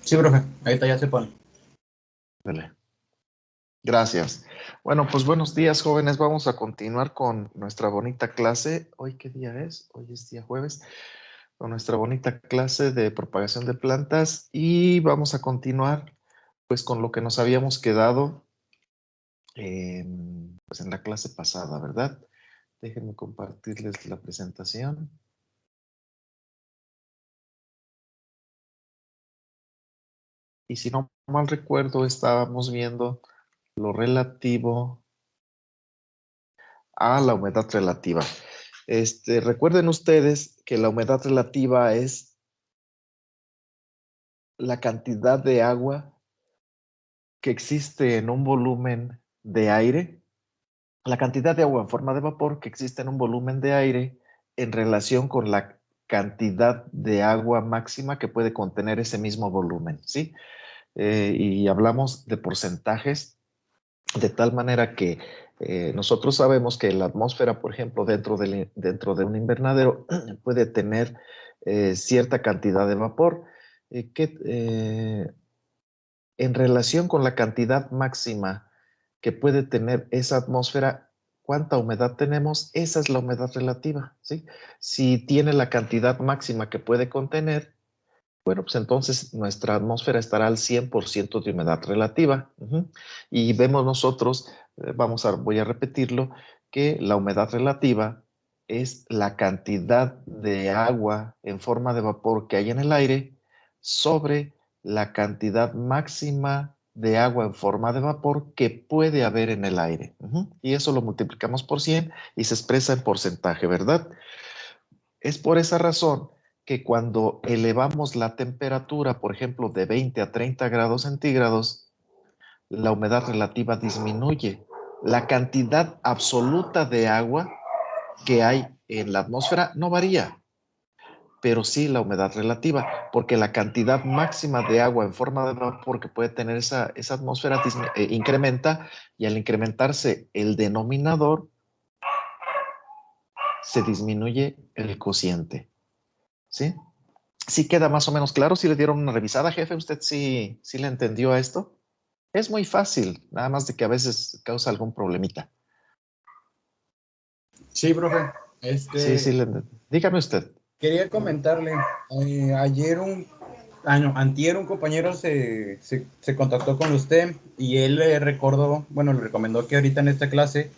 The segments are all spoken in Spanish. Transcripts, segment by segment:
Sí, profe, ahorita ya se pone. Dale. Gracias. Bueno, pues buenos días, jóvenes. Vamos a continuar con nuestra bonita clase. ¿Hoy qué día es? Hoy es día jueves. Con nuestra bonita clase de propagación de plantas y vamos a continuar pues con lo que nos habíamos quedado pues en la clase pasada, ¿verdad? Déjenme compartirles la presentación. Y si no mal recuerdo, estábamos viendo lo relativo a la humedad relativa. Recuerden ustedes que la humedad relativa es la cantidad de agua que existe en un volumen de aire, la cantidad de agua en forma de vapor que existe en un volumen de aire en relación con la cantidad de agua máxima que puede contener ese mismo volumen, ¿sí? Y hablamos de porcentajes de tal manera que nosotros sabemos que la atmósfera, por ejemplo, dentro de un invernadero puede tener cierta cantidad de vapor que en relación con la cantidad máxima que puede tener esa atmósfera, cuánta humedad tenemos, esa es la humedad relativa, ¿sí? Si tiene la cantidad máxima que puede contener, bueno, pues entonces nuestra atmósfera estará al 100% de humedad relativa. Y vemos nosotros, voy a repetirlo, que la humedad relativa es la cantidad de agua en forma de vapor que hay en el aire sobre la cantidad máxima de agua en forma de vapor que puede haber en el aire. Y eso lo multiplicamos por 100 y se expresa en porcentaje, ¿verdad? Es por esa razón que cuando elevamos la temperatura, por ejemplo, de 20 a 30 grados centígrados, la humedad relativa disminuye. La cantidad absoluta de agua que hay en la atmósfera no varía, pero sí la humedad relativa, porque la cantidad máxima de agua en forma de vapor que puede tener esa atmósfera incrementa, y al incrementarse el denominador, se disminuye el cociente. ¿Sí? ¿Sí queda más o menos claro? ¿Sí le dieron una revisada, jefe? ¿Usted sí le entendió a esto? Es muy fácil, nada más de que a veces causa algún problemita. Sí, profe. Sí le entendí. Dígame usted. Quería comentarle, ayer antier un compañero se contactó con usted y él le recordó, bueno, le recomendó que ahorita en esta clase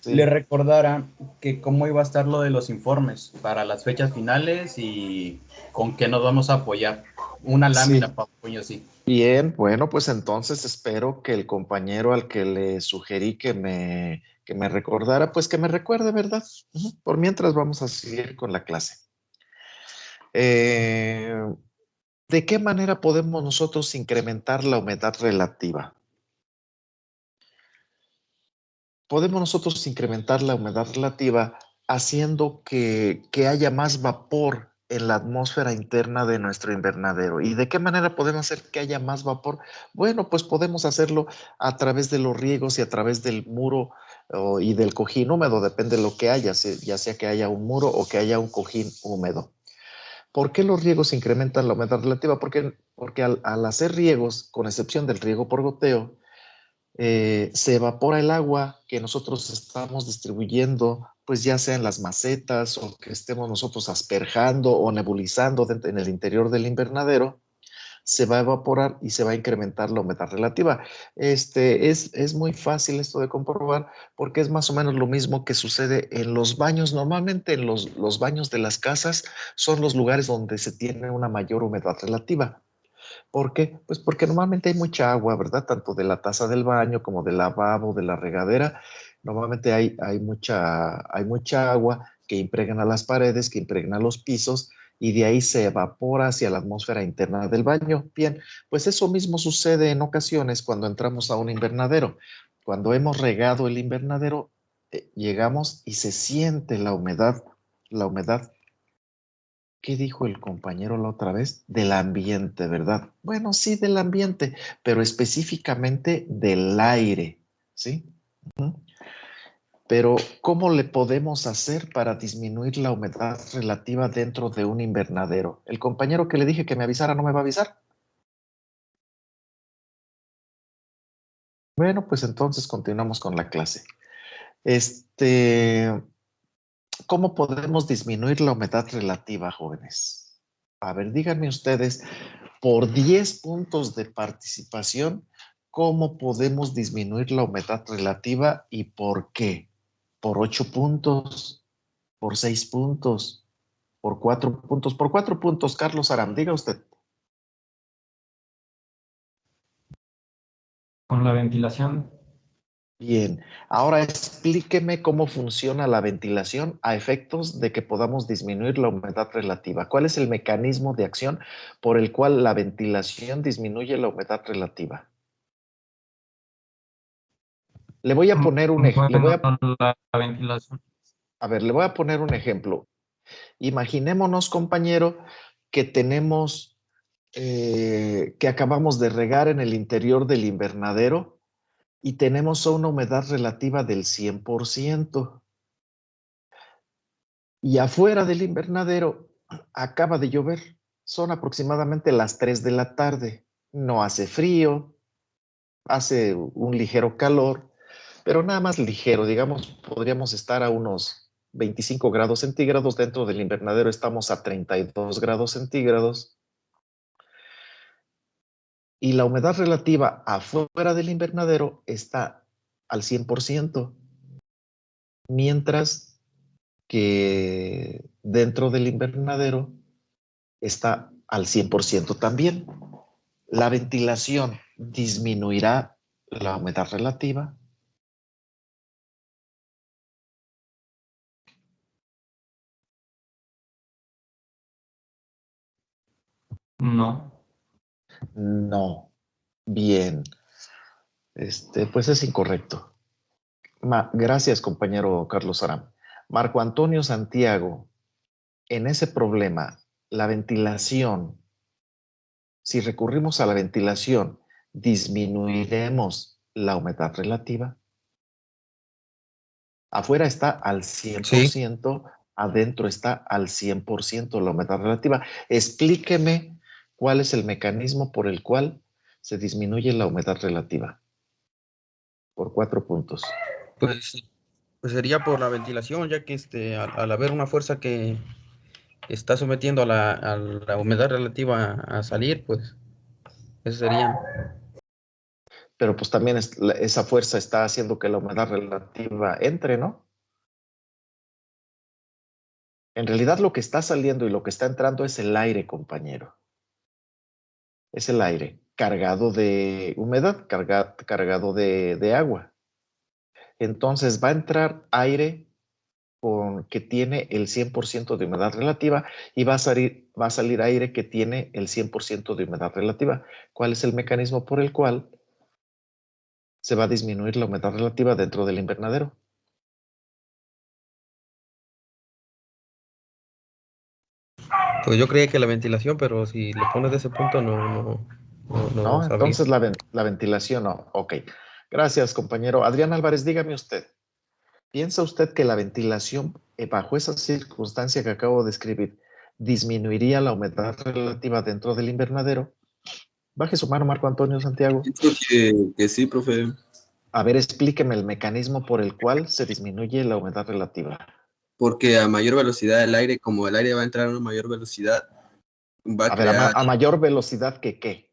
le Sí. recordara que cómo iba a estar lo de los informes para las fechas finales y con qué nos vamos a apoyar. Una lámina Sí. para puño, sí. Bien, bueno, pues entonces espero que el compañero al que le sugerí que me recordara, pues que me recuerde, ¿verdad? Por mientras vamos a seguir con la clase. Eh, ¿De qué manera podemos nosotros incrementar la humedad relativa? Podemos nosotros incrementar la humedad relativa haciendo que haya más vapor en la atmósfera interna de nuestro invernadero. ¿Y de qué manera podemos hacer que haya más vapor? Bueno, pues podemos hacerlo a través de los riegos y a través del muro y del cojín húmedo, depende de lo que haya, ya sea que haya un muro o que haya un cojín húmedo. ¿Por qué los riegos incrementan la humedad relativa? Porque al hacer riegos, con excepción del riego por goteo, se evapora el agua que nosotros estamos distribuyendo, pues ya sea en las macetas o que estemos nosotros asperjando o nebulizando en el interior del invernadero, se va a evaporar y se va a incrementar la humedad relativa. Es muy fácil esto de comprobar porque es más o menos lo mismo que sucede en los baños. Normalmente en los baños de las casas son los lugares donde se tiene una mayor humedad relativa. ¿Por qué? Pues porque normalmente hay mucha agua, ¿verdad? Tanto de la taza del baño como del lavabo, de la regadera. Normalmente hay mucha agua que impregna las paredes, que impregna los pisos y de ahí se evapora hacia la atmósfera interna del baño. Bien, pues eso mismo sucede en ocasiones cuando entramos a un invernadero. Cuando hemos regado el invernadero, llegamos y se siente la humedad. ¿Qué dijo el compañero la otra vez? Del ambiente, ¿verdad? Bueno, sí, del ambiente, pero específicamente del aire, ¿sí? Ujú. Pero, ¿cómo le podemos hacer para disminuir la humedad relativa dentro de un invernadero? El compañero que le dije que me avisara no me va a avisar. Bueno, pues entonces continuamos con la clase. ¿Cómo podemos disminuir la humedad relativa, jóvenes? A ver, díganme ustedes, por 10 puntos de participación, ¿cómo podemos disminuir la humedad relativa y por qué? ¿Por 8 puntos? ¿Por 6 puntos? ¿Por 4 puntos? Por 4 puntos, Carlos Aram, diga usted. Con la ventilación. Bien, ahora explíqueme cómo funciona la ventilación a efectos de que podamos disminuir la humedad relativa. ¿Cuál es el mecanismo de acción por el cual la ventilación disminuye la humedad relativa? Le voy a poner un ejemplo. Bueno, la ventilación. A ver, le voy a poner un ejemplo. Imaginémonos, compañero, que tenemos, que acabamos de regar en el interior del invernadero y tenemos una humedad relativa del 100%. Y afuera del invernadero acaba de llover. Son aproximadamente las 3 de la tarde. No hace frío, hace un ligero calor, pero nada más ligero. Digamos, podríamos estar a unos 25 grados centígrados. Dentro del invernadero estamos a 32 grados centígrados. Y la humedad relativa afuera del invernadero está al 100%, mientras que dentro del invernadero está al 100% también. La ventilación disminuirá la humedad relativa. No. No. Bien. Pues es incorrecto. Gracias, compañero Carlos Aram. Marco Antonio Santiago, en ese problema, la ventilación, si recurrimos a la ventilación, disminuiremos la humedad relativa. Afuera está al 100%, sí. Adentro está al 100% la humedad relativa. Explíqueme cuál es el mecanismo por el cual se disminuye la humedad relativa. Por 4 puntos. Pues sería por la ventilación, ya que al haber una fuerza que está sometiendo a la humedad relativa a salir, pues eso sería. Pero pues también esa fuerza está haciendo que la humedad relativa entre, ¿no? En realidad lo que está saliendo y lo que está entrando es el aire, compañero. Es el aire cargado de humedad, cargado de agua. Entonces va a entrar aire que tiene el 100% de humedad relativa y va a salir aire que tiene el 100% de humedad relativa. ¿Cuál es el mecanismo por el cual se va a disminuir la humedad relativa dentro del invernadero? Pues yo creía que la ventilación, pero si lo pones de ese punto, no sabría. Entonces la ventilación no. Ok. Gracias, compañero. Adrián Álvarez, dígame usted. ¿Piensa usted que la ventilación, bajo esa circunstancia que acabo de describir, disminuiría la humedad relativa dentro del invernadero? Baje su mano, Marco Antonio Santiago. Pienso que sí, profe. A ver, explíqueme el mecanismo por el cual se disminuye la humedad relativa. Porque a mayor velocidad del aire, como el aire va a entrar a una mayor velocidad, va a crear... a mayor velocidad que ¿qué?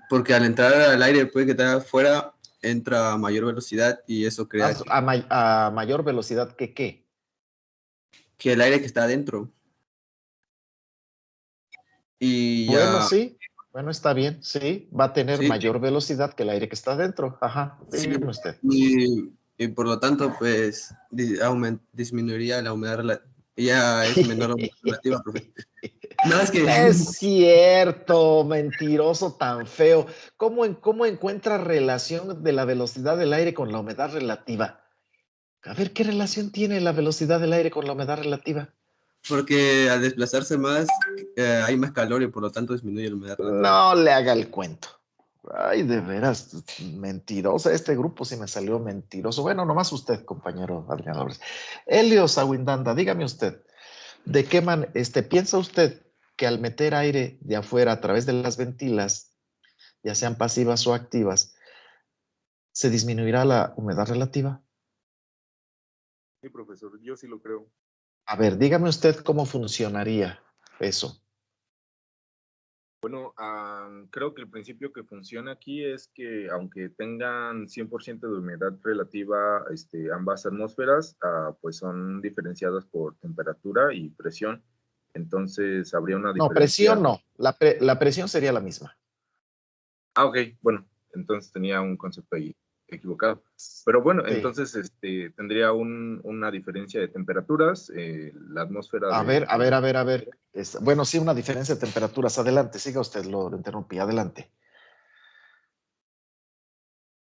Porque al entrar al aire, puede que esté afuera, entra a mayor velocidad y eso crea A mayor velocidad que ¿qué? que el aire que está adentro. Y Bueno, ya... sí. Bueno, está bien. Sí, va a tener Sí, mayor velocidad que el aire que está adentro. Ajá, sí. dígame usted. Y por lo tanto, pues, disminuiría la humedad relativa. Ya es menor la humedad relativa, profe. No, es que... Es cierto, mentiroso tan feo. ¿Cómo encuentra relación de la velocidad del aire con la humedad relativa? A ver, ¿qué relación tiene la velocidad del aire con la humedad relativa? Porque al desplazarse más, hay más calor y por lo tanto disminuye la humedad relativa. No le haga el cuento. Ay, de veras, mentiroso. Este grupo sí me salió mentiroso. Bueno, nomás usted, compañero Adrián López. Helios Awindanda, dígame usted, ¿de qué piensa usted que al meter aire de afuera a través de las ventilas, ya sean pasivas o activas, ¿Se disminuirá la humedad relativa? Sí, profesor, yo sí lo creo. A ver, dígame usted cómo funcionaría eso. Bueno, creo que el principio que funciona aquí es que aunque tengan 100% de humedad relativa, ambas atmósferas, pues son diferenciadas por temperatura y presión. Entonces habría una No, diferencia. presión no. La presión sería la misma. Ok, bueno, entonces tenía un concepto ahí equivocado. Pero bueno, Sí. entonces tendría una diferencia de temperaturas, la atmósfera A de... ver. Bueno, sí, una diferencia de temperaturas. Adelante, siga usted, lo interrumpí. Adelante.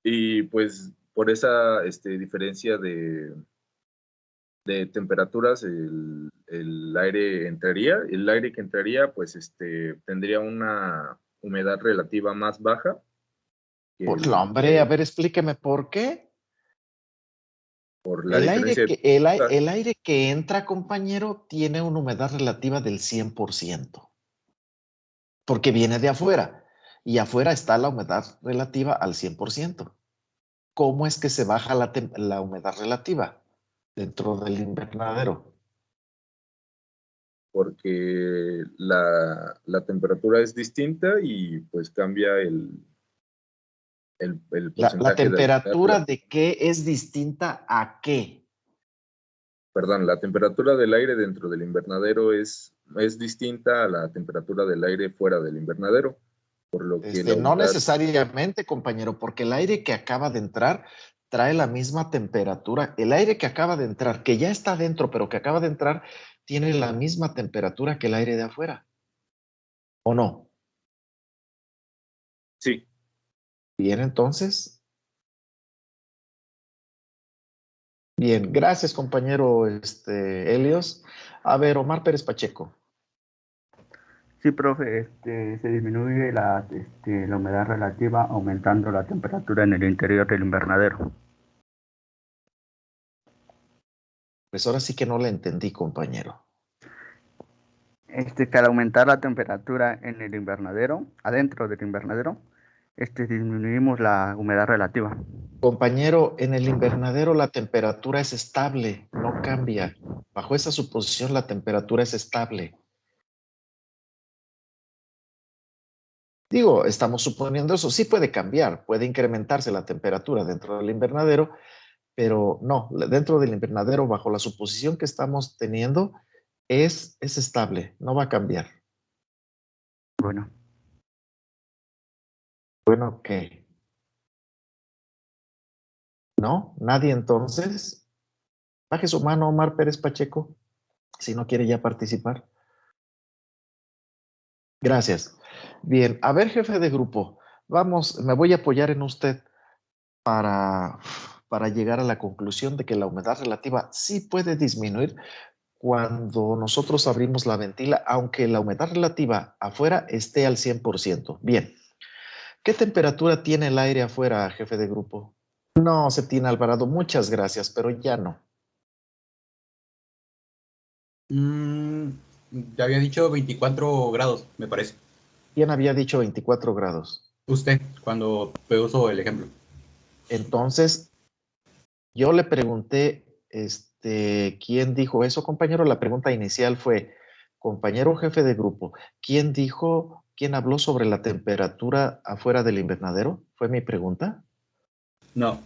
Y pues por esa diferencia de temperaturas, el aire entraría, el aire que entraría, pues tendría una humedad relativa más baja que No, hombre, a ver, explíqueme por qué. por la diferencia de El aire que entra, compañero, tiene una humedad relativa del 100%, porque viene de afuera, y afuera está la humedad relativa al 100%. ¿Cómo es que se baja la humedad relativa dentro del invernadero? porque la temperatura es distinta y pues cambia el La porcentaje de humedad temperatura de qué es distinta a qué. perdón, la temperatura del aire dentro del invernadero es distinta a la temperatura del aire fuera del invernadero, por lo que la No humedad, necesariamente, compañero, porque el aire que acaba de entrar trae la misma temperatura. El aire que acaba de entrar, que ya está dentro, pero que acaba de entrar, tiene la misma temperatura que el aire de afuera. ¿O no? sí, Bien, entonces. Bien, gracias, compañero Helios. A ver, Omar Pérez Pacheco. Sí, profe, se disminuye la humedad relativa aumentando la temperatura en el interior del invernadero. Pues ahora sí que no le entendí, compañero. Que al aumentar la temperatura en el invernadero, adentro del invernadero, disminuimos la humedad relativa. Compañero, en el invernadero la temperatura es estable, no cambia. Bajo esa suposición la temperatura es estable. Digo, estamos suponiendo eso. Sí puede cambiar, puede incrementarse la temperatura dentro del invernadero, pero no, dentro del invernadero, bajo la suposición que estamos teniendo, es estable, no va a cambiar. Bueno. Bueno, ¿qué? ¿No? ¿Nadie entonces? Baje su mano, Omar Pérez Pacheco, si no quiere ya participar. Gracias. Bien, a ver, jefe de grupo, vamos, me voy a apoyar en usted para llegar a la conclusión de que la humedad relativa sí puede disminuir cuando nosotros abrimos la ventila, aunque la humedad relativa afuera esté al 100%. Bien, ¿qué temperatura tiene el aire afuera, jefe de grupo? No, Septina Alvarado, muchas gracias, pero ya no. Ya había dicho 24 grados, me parece. ¿Quién había dicho 24 grados? Usted, cuando puso el ejemplo. Entonces, yo le pregunté, ¿quién dijo eso, compañero? La pregunta inicial fue, compañero jefe de grupo, quién habló sobre la temperatura afuera del invernadero? ¿Fue mi pregunta? No.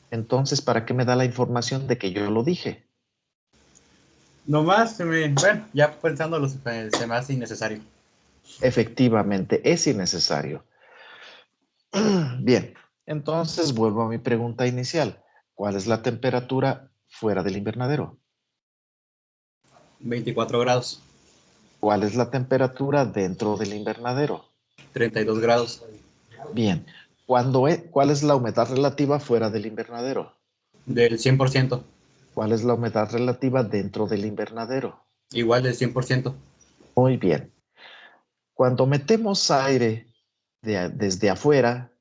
Entonces, ¿para qué me da la información de que yo lo dije? Nomás, bueno, ya pensándolo, se me hace innecesario. Efectivamente, es innecesario. Bien, entonces vuelvo a mi pregunta inicial. ¿Cuál es la temperatura fuera del invernadero? 24 grados. ¿Cuál es la temperatura dentro del invernadero? 32 grados. Bien, ¿cuál es la humedad relativa fuera del invernadero? Del 100%. ¿Cuál es la humedad relativa dentro del invernadero? Igual del 100%. Muy bien. Cuando metemos aire desde afuera,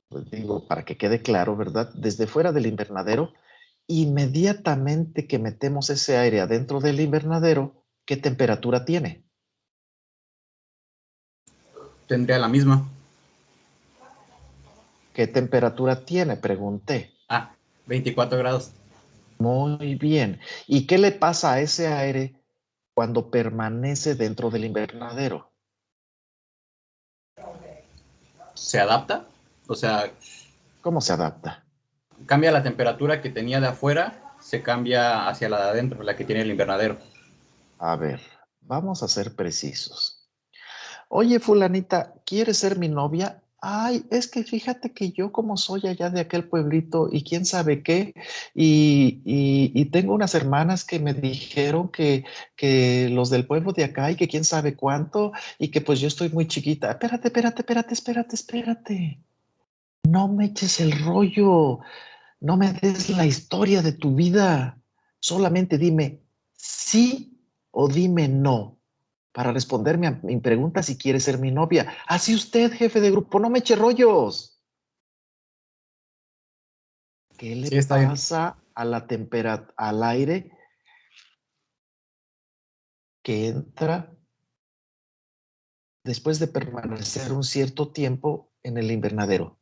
pues digo, para que quede claro, ¿verdad? Desde fuera del invernadero, inmediatamente que metemos ese aire adentro del invernadero, ¿qué temperatura tiene? Tendría la misma. ¿Qué temperatura tiene? Pregunté. 24 grados. Muy bien. ¿Y qué le pasa a ese aire cuando permanece dentro del invernadero? ¿Se adapta? O sea, ¿Cómo se adapta? cambia la temperatura que tenía de afuera, se cambia hacia la de adentro, la que tiene el invernadero. A ver, vamos a ser precisos. Oye, fulanita, ¿quieres ser mi novia? Ay, es que fíjate que yo como soy allá de aquel pueblito y quién sabe qué, y tengo unas hermanas que me dijeron que los del pueblo de acá y que quién sabe cuánto, y que pues yo estoy muy chiquita. Espérate. No me eches el rollo, no me des la historia de tu vida. Solamente dime sí o dime no para responderme a mi pregunta si quiere ser mi novia. Así usted, jefe de grupo, no me eche rollos. ¿Qué le Sí, está bien. pasa a la temperatura, al aire que entra después de permanecer un cierto tiempo en el invernadero?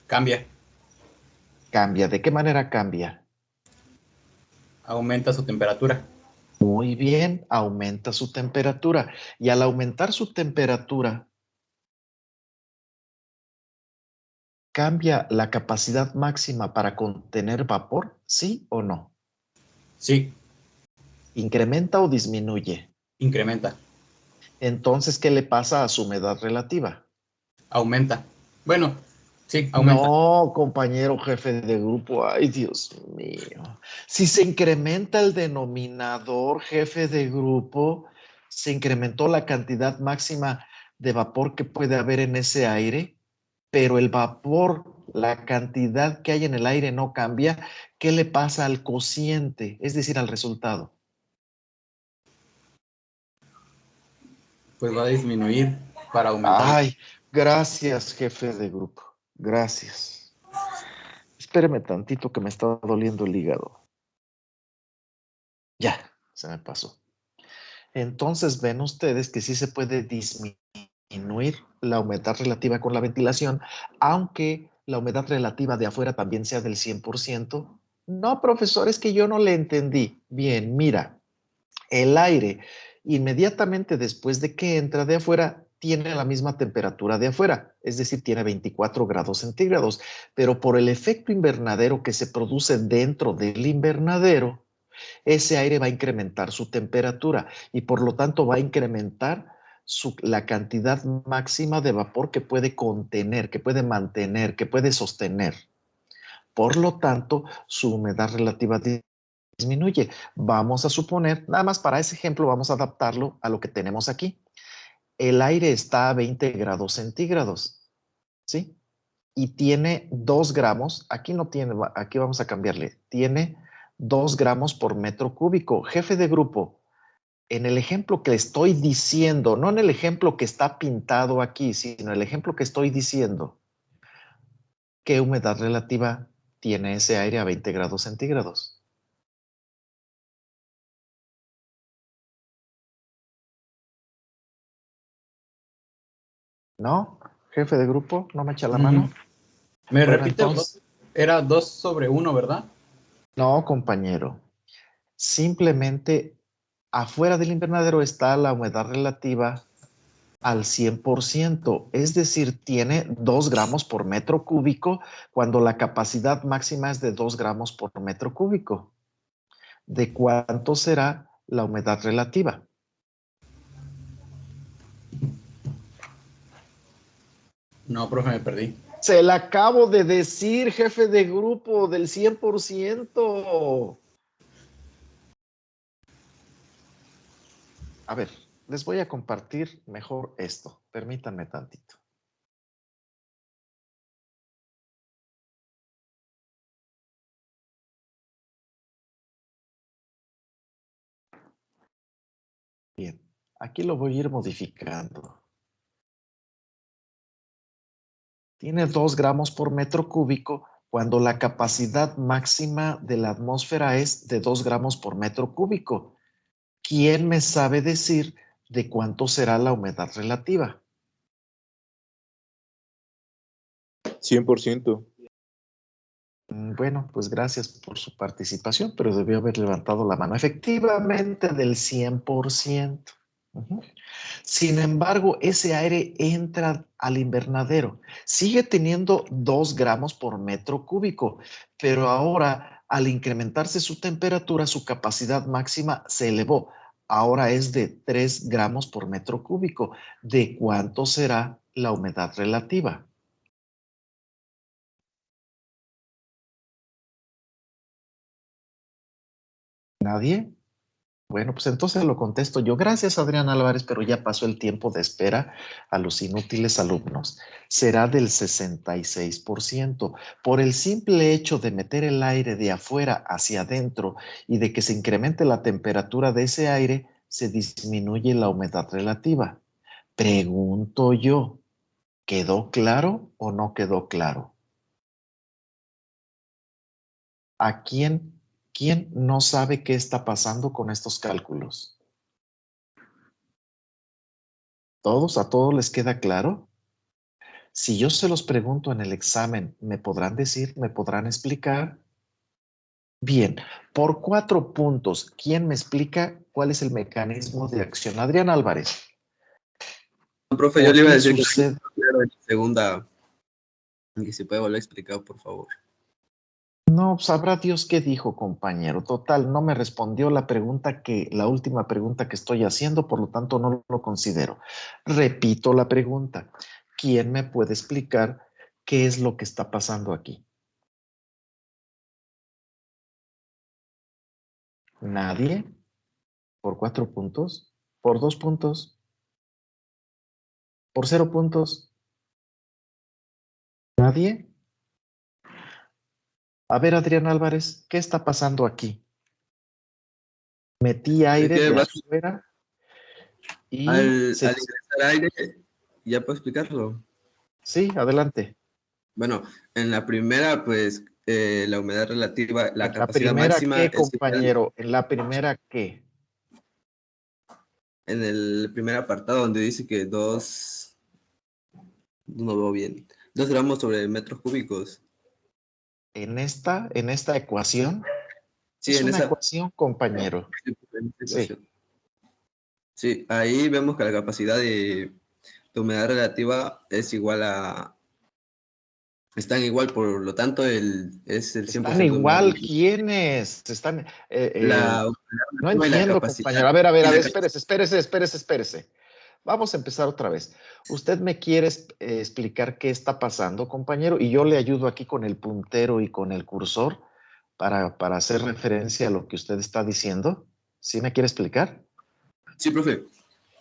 Cambia, Cambia. ¿De qué manera cambia? aumenta su temperatura. Muy bien, aumenta su temperatura. Y al aumentar su temperatura, ¿cambia la capacidad máxima para contener vapor? ¿Sí o no? Sí, ¿Incrementa o disminuye? incrementa, Entonces, ¿qué le pasa a su humedad relativa? aumenta. Bueno, sí, aumenta. No, compañero jefe de grupo, ay Dios mío. Si se incrementa el denominador jefe de grupo, se incrementó la cantidad máxima de vapor que puede haber en ese aire, pero el vapor, la cantidad que hay en el aire no cambia. ¿Qué le pasa al cociente? Es decir, al resultado. Pues va a disminuir para aumentar. Ay, gracias, jefe de grupo. Gracias. Espéreme tantito que me está doliendo el hígado. Ya, se me pasó. Entonces ven ustedes que sí se puede disminuir la humedad relativa con la ventilación, aunque la humedad relativa de afuera también sea del 100%. No, profesor, es que yo no le entendí. Bien, mira, el aire inmediatamente después de que entra de afuera tiene la misma temperatura de afuera, es decir, tiene 24 grados centígrados, pero por el efecto invernadero que se produce dentro del invernadero, ese aire va a incrementar su temperatura y por lo tanto va a incrementar la cantidad máxima de vapor que puede contener, que puede mantener, que puede sostener. Por lo tanto, su humedad relativa disminuye. Vamos a suponer, nada más para ese ejemplo, vamos a adaptarlo a lo que tenemos aquí. El aire está a 20 grados centígrados, ¿sí? Y tiene 2 gramos, aquí no tiene, aquí vamos a cambiarle, tiene 2 gramos por metro cúbico. Jefe de grupo, en el ejemplo que estoy diciendo, no en el ejemplo que está pintado aquí, sino el ejemplo que estoy diciendo, ¿qué humedad relativa tiene ese aire a 20 grados centígrados? ¿No? Jefe de grupo, ¿no me echa la mano? ¿Me Bueno, repite el entonces, Era 2/1, ¿verdad? no, compañero. Simplemente afuera del invernadero está la humedad relativa al 100%, es decir, tiene 2 gramos por metro cúbico cuando la capacidad máxima es de 2 gramos por metro cúbico. ¿De cuánto será la humedad relativa? No, profe, me perdí. Se la acabo de decir, jefe de grupo, del 100%. A ver, les voy a compartir mejor esto. Permítanme tantito. Bien, aquí lo voy a ir modificando. Tiene 2 gramos por metro cúbico cuando la capacidad máxima de la atmósfera es de 2 gramos por metro cúbico. ¿Quién me sabe decir de cuánto será la humedad relativa? 100%. Bueno, pues gracias por su participación, pero debió haber levantado la mano. Efectivamente, del 100%. Ujú. Sin embargo, ese aire entra al invernadero. Sigue teniendo 2 gramos por metro cúbico, pero ahora, al incrementarse su temperatura, su capacidad máxima se elevó. Ahora es de 3 gramos por metro cúbico. ¿De cuánto será la humedad relativa? ¿Nadie? Bueno, pues entonces lo contesto yo. Gracias, Adrián Álvarez, pero ya pasó el tiempo de espera a los inútiles alumnos. Será del 66%. Por el simple hecho de meter el aire de afuera hacia adentro y de que se incremente la temperatura de ese aire, se disminuye la humedad relativa. Pregunto yo, ¿quedó claro o no quedó claro? ¿A quién no sabe qué está pasando con estos cálculos? ¿Todos? ¿A todos les queda claro? Si yo se los pregunto en el examen, ¿me podrán decir, me podrán explicar? Bien, por 4 puntos, ¿quién me explica cuál es el mecanismo de acción? Adrián Álvarez. No, profe, yo le iba a decir que sucede? claro, en segunda, que se puede volver a explicar, por favor. No, sabrá Dios qué dijo, compañero. Total, no me respondió la última pregunta que estoy haciendo, por lo tanto no lo considero. Repito la pregunta. ¿Quién me puede explicar qué es lo que está pasando aquí? ¿Nadie? ¿Por 4 puntos? ¿Por 2 puntos? ¿Por 0 puntos? ¿Nadie? A ver, Adrián Álvarez, ¿qué está pasando aquí? Metí Es aire que de afuera y al ingresar aire, ¿ya puedo explicarlo? Sí, adelante. Bueno, en la primera, pues, la humedad relativa, la ¿En la capacidad primera máxima qué, es igual compañero? ¿En la primera qué? en el primer apartado donde dice que no veo bien, 2 gramos sobre metros cúbicos. ¿En esta ecuación? Sí, Es en una esa ecuación, compañero. Sí. situación. Sí, ahí vemos que la capacidad de humedad relativa es igual están igual, por lo tanto, es el 100% ¿Están de humedad igual relativa. quiénes? La humedad No relativa y la entiendo, capacidad. compañero. A ver, Y la espérese. Vamos a empezar otra vez. Usted me quiere explicar qué está pasando, compañero, y yo le ayudo aquí con el puntero y con el cursor para hacer referencia a lo que usted está diciendo. ¿Sí me quiere explicar? Sí, profe.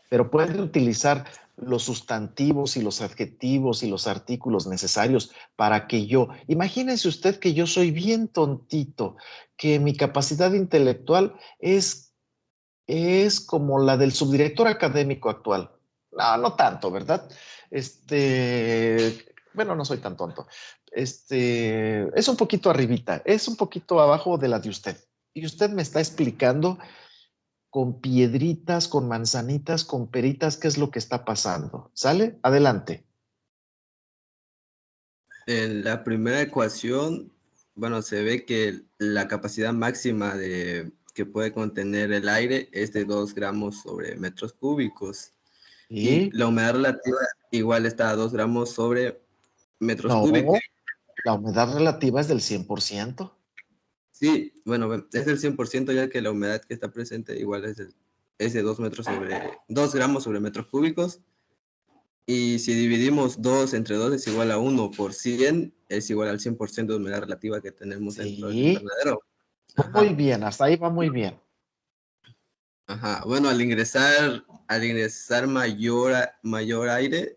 Pero puede utilizar los sustantivos y los adjetivos y los artículos necesarios para que imagínense usted que yo soy bien tontito, que mi capacidad intelectual es como la del subdirector académico actual. No, no tanto, ¿verdad? Bueno, no soy tan tonto. Es un poquito arribita, es un poquito abajo de la de usted. Y usted me está explicando con piedritas, con manzanitas, con peritas, qué es lo que está pasando. ¿Sale? Adelante. En la primera ecuación, bueno, se ve que la capacidad máxima que puede contener el aire es de 2 gramos sobre metros cúbicos. Y ¿Y? la humedad relativa igual está a 2 gramos sobre metros No, cúbicos. la humedad relativa es del 100%. Sí, bueno, es del 100% ya que la humedad que está presente igual es de 2 gramos sobre metros cúbicos. Y si dividimos 2 entre 2 es igual a 1 por 100, es igual al 100% de humedad relativa que tenemos dentro del Sí, invernadero. muy Ajá, bien, hasta ahí va muy bien. ajá. Bueno, al ingresar mayor aire,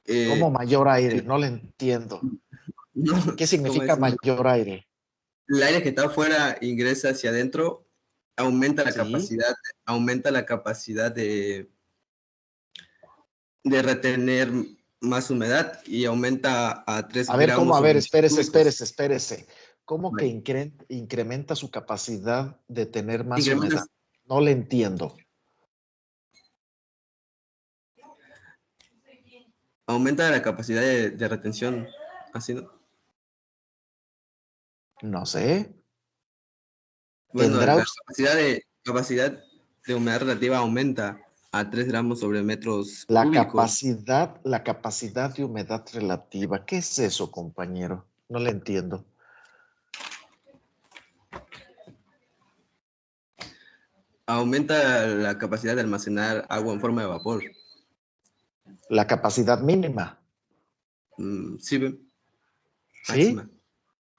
¿Cómo eh, mayor aire? No le entiendo. no, ¿Qué ¿cómo significa decirlo? mayor aire? El aire que está afuera ingresa hacia adentro, aumenta la Sí. capacidad, aumenta la capacidad de retener más humedad y aumenta a 3 A ver, ¿cómo? gramos A ver, sobre metros cúbicos. espérese. ¿Cómo que Vale. incrementa su capacidad de tener más Incrementa, humedad? No le entiendo. aumenta la capacidad de retención así, ¿no? No sé. Bueno, ¿Tendrá la usted capacidad de humedad relativa aumenta a 3 gramos sobre metros la cúbicos. capacidad de humedad relativa? ¿Qué es eso, compañero? No le entiendo. Aumenta la capacidad de almacenar agua en forma de vapor. La capacidad mínima, Sí, ve, ¿sí? máxima.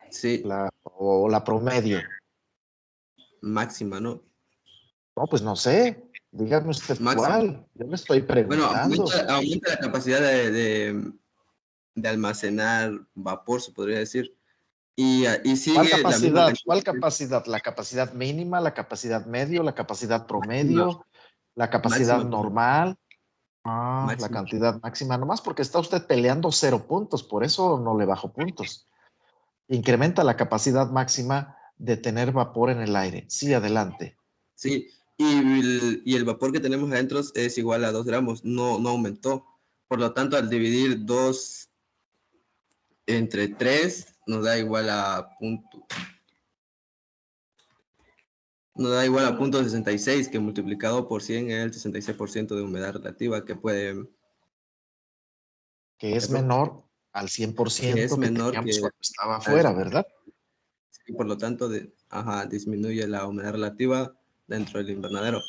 Sí, O la promedio. máxima, ¿no? No, pues no sé. Dígame usted Máxima. cuál. Yo le estoy Bueno, preguntando. aumenta la capacidad de almacenar vapor, se podría decir. Y ¿Cuál sigue la misma capacidad? cantidad. ¿Cuál capacidad? ¿La capacidad mínima, la capacidad medio, la capacidad Máxima, promedio, la capacidad máxima, profe, normal? Ah, la máxima. cantidad máxima, nomás porque está usted peleando 0 puntos, por eso no le bajo puntos. Incrementa la capacidad máxima de tener vapor en el aire. Sí, adelante. Sí, y el vapor que tenemos adentro es igual a 2 gramos, no aumentó. Por lo tanto, al dividir 2 entre 3 nos da igual a punto 66, que multiplicado por 100 es el 66% de humedad relativa que puede, Que es menor al que es 100% que menor teníamos que cuando estaba al afuera, ¿verdad? y por lo tanto disminuye la humedad relativa dentro del invernadero.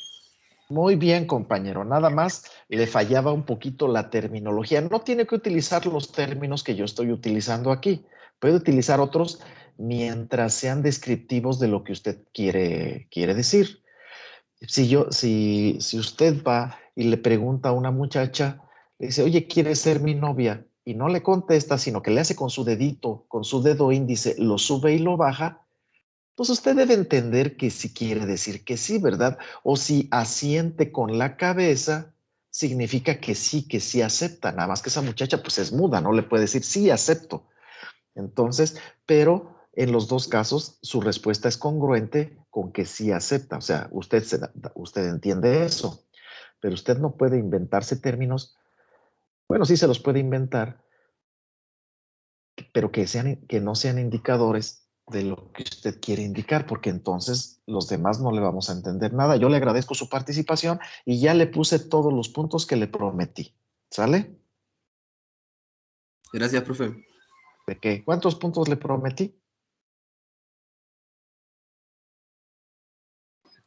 Muy bien, compañero. Nada más le fallaba un poquito la terminología. No tiene que utilizar los términos que yo estoy utilizando aquí. Puede utilizar otros mientras sean descriptivos de lo que usted quiere decir. Si usted va y le pregunta a una muchacha, le dice, oye, ¿quieres ser mi novia? Y no le contesta, sino que le hace con su dedito, con su dedo índice, lo sube y lo baja, pues usted debe entender que sí quiere decir que sí, ¿verdad? O si asiente con la cabeza, significa que sí acepta. Nada más que esa muchacha pues es muda, no le puede decir sí acepto. Entonces, pero en los dos casos su respuesta es congruente con que sí acepta. O sea, usted entiende eso, pero usted no puede inventarse términos. Bueno, sí se los puede inventar, pero que no sean indicadores de lo que usted quiere indicar, porque entonces los demás no le vamos a entender nada. Yo le agradezco su participación y ya le puse todos los puntos que le prometí. ¿Sale? Gracias, profe. ¿De qué? ¿Cuántos puntos le prometí?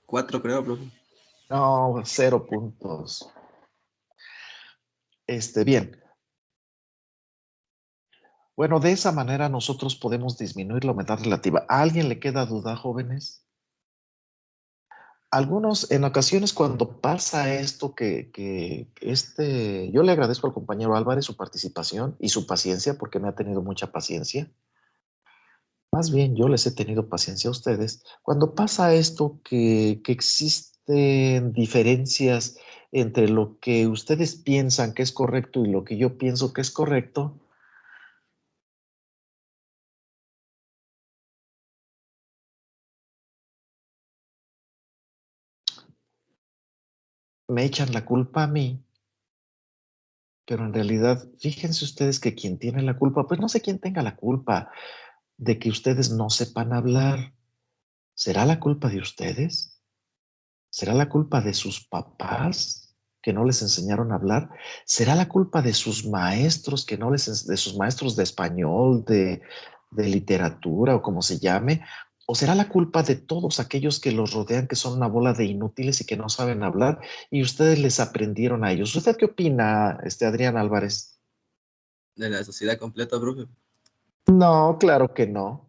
4 creo, profe. No, 0 puntos. Bien. Bueno, de esa manera nosotros podemos disminuir la humedad relativa. ¿A alguien le queda duda, jóvenes? Algunos, en ocasiones cuando pasa esto yo le agradezco al compañero Álvarez su participación y su paciencia porque me ha tenido mucha paciencia. Más bien, yo les he tenido paciencia a ustedes. Cuando pasa esto que existen diferencias entre lo que ustedes piensan que es correcto y lo que yo pienso que es correcto, me echan la culpa a mí. Pero en realidad, fíjense ustedes que quien tiene la culpa, pues no sé quién tenga la culpa de que ustedes no sepan hablar. ¿Será la culpa de ustedes? ¿Será la culpa de sus papás que no les enseñaron a hablar? ¿Será la culpa de sus maestros de sus maestros de español, de literatura o como se llame? ¿O será la culpa de todos aquellos que los rodean, que son una bola de inútiles y que no saben hablar y ustedes les aprendieron a ellos? ¿Usted qué opina, Adrián Álvarez? De la sociedad completa, profe. No, claro que no.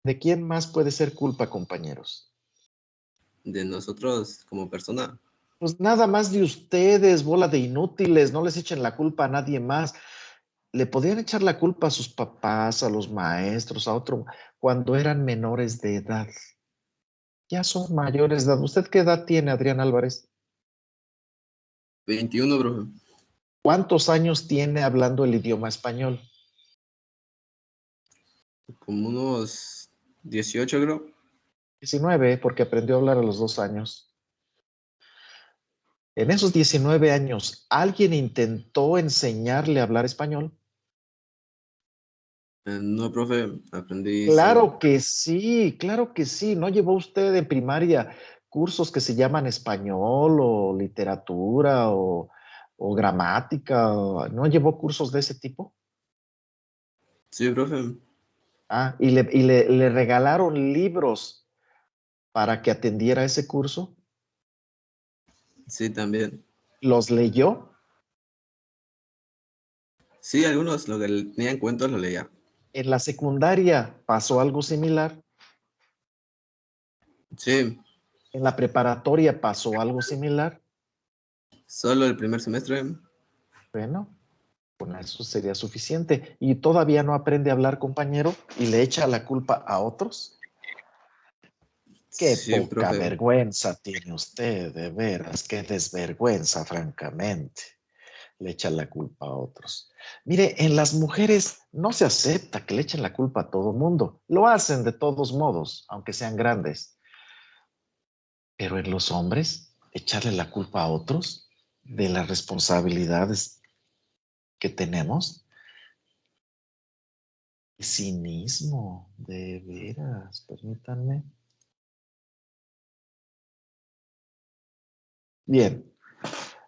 ¿De quién más puede ser culpa, compañeros? De nosotros como persona. Pues nada más de ustedes, bola de inútiles, no les echen la culpa a nadie más. Le podrían echar la culpa a sus papás, a los maestros, a otro, cuando eran menores de edad. Ya son mayores de edad. ¿Usted qué edad tiene, Adrián Álvarez? 21, profe. ¿Cuántos años tiene hablando el idioma español? Como unos 18, creo. 19, porque aprendió a hablar a los 2 años. En esos 19 años, ¿alguien intentó enseñarle a hablar español? No, profe, aprendí Claro solo. que sí, claro que sí. ¿No llevó usted en primaria cursos que se llaman español o literatura o gramática? ¿No llevó cursos de ese tipo? Sí, profe. Ah, y le regalaron libros para que atendiera ese curso. Sí, también. ¿Los leyó? Sí, algunos lo que tenían cuentos lo leía. ¿En la secundaria pasó algo similar? Sí, ¿En la preparatoria pasó algo similar? solo el primer semestre. Bueno, con eso sería suficiente. ¿Y todavía no aprende a hablar, compañero, y le echa la culpa a otros? Qué Sí, poca profe. vergüenza tiene usted, de veras, qué desvergüenza, francamente. Le echa la culpa a otros. Mire, en las mujeres no se acepta que le echen la culpa a todo mundo. Lo hacen de todos modos, aunque sean grandes. Pero en los hombres, echarle la culpa a otros de las responsabilidades que tenemos, qué cinismo, de veras, permítanme. Bien,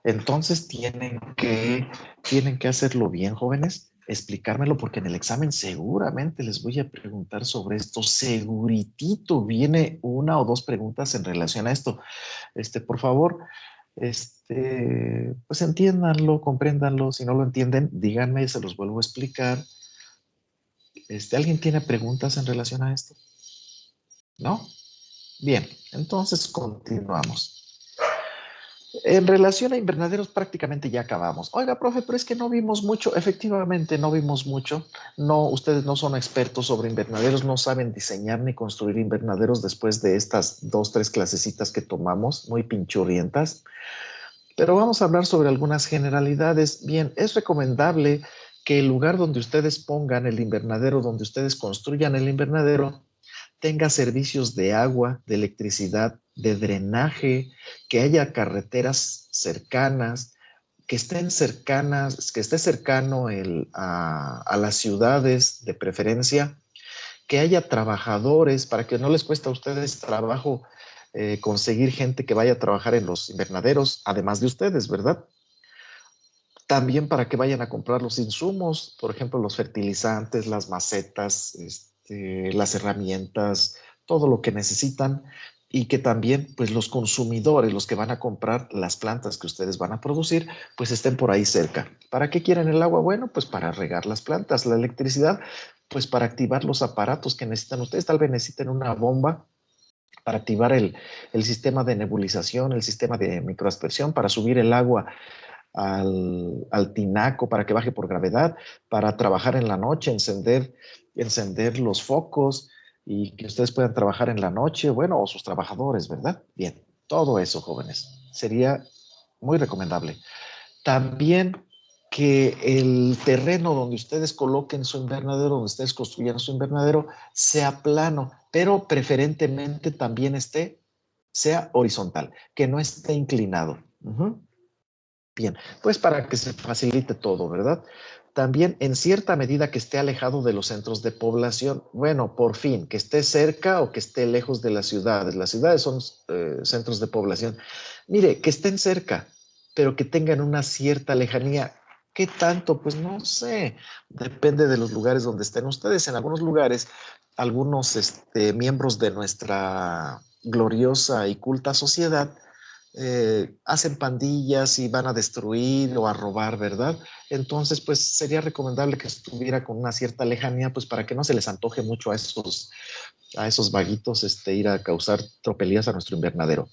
entonces tienen que hacerlo bien, jóvenes, explicármelo porque en el examen seguramente les voy a preguntar sobre esto. Seguritito viene una o dos preguntas en relación a esto. Por favor, pues entiéndanlo, compréndanlo. Si no lo entienden, díganme, se los vuelvo a explicar. ¿Alguien tiene preguntas en relación a esto? ¿No? Bien, entonces continuamos. En relación a invernaderos, prácticamente ya acabamos. Oiga, profe, pero es que no vimos mucho. Efectivamente, no vimos mucho. No, ustedes no son expertos sobre invernaderos, no saben diseñar ni construir invernaderos después de estas 2, 3 clasecitas que tomamos, muy pinchurrientas. Pero vamos a hablar sobre algunas generalidades. Bien, es recomendable que el lugar donde ustedes pongan el invernadero, donde ustedes construyan el invernadero, tenga servicios de agua, de electricidad, de drenaje, que haya carreteras cercanas, que estén cercanas, que esté cercano a las ciudades de preferencia, que haya trabajadores para que no les cueste a ustedes trabajo conseguir gente que vaya a trabajar en los invernaderos, además de ustedes, ¿verdad? También para que vayan a comprar los insumos, por ejemplo, los fertilizantes, las macetas, las herramientas, todo lo que necesitan y que también pues los consumidores, los que van a comprar las plantas que ustedes van a producir, pues estén por ahí cerca. ¿Para qué quieren el agua? Bueno, pues para regar las plantas, la electricidad, pues para activar los aparatos que necesitan ustedes. Tal vez necesiten una bomba para activar el sistema de nebulización, el sistema de microaspersión, para subir el agua al tinaco para que baje por gravedad, para trabajar en la noche, encender los focos y que ustedes puedan trabajar en la noche, bueno, o sus trabajadores, ¿verdad? Bien, todo eso, jóvenes, sería muy recomendable. También que el terreno donde ustedes coloquen su invernadero, donde ustedes construyan su invernadero, sea plano, pero preferentemente también sea horizontal, que no esté inclinado. Bien, pues para que se facilite todo, ¿verdad? También en cierta medida que esté alejado de los centros de población. Bueno, por fin, que esté cerca o que esté lejos de las ciudades. Las ciudades son centros de población. Mire, que estén cerca, pero que tengan una cierta lejanía. ¿Qué tanto? Pues no sé. Depende de los lugares donde estén ustedes. En algunos lugares, algunos miembros de nuestra gloriosa y culta sociedad hacen pandillas y van a destruir o a robar, ¿verdad? Entonces, pues sería recomendable que estuviera con una cierta lejanía, pues para que no se les antoje mucho a esos vaguitos ir a causar tropelías a nuestro invernadero.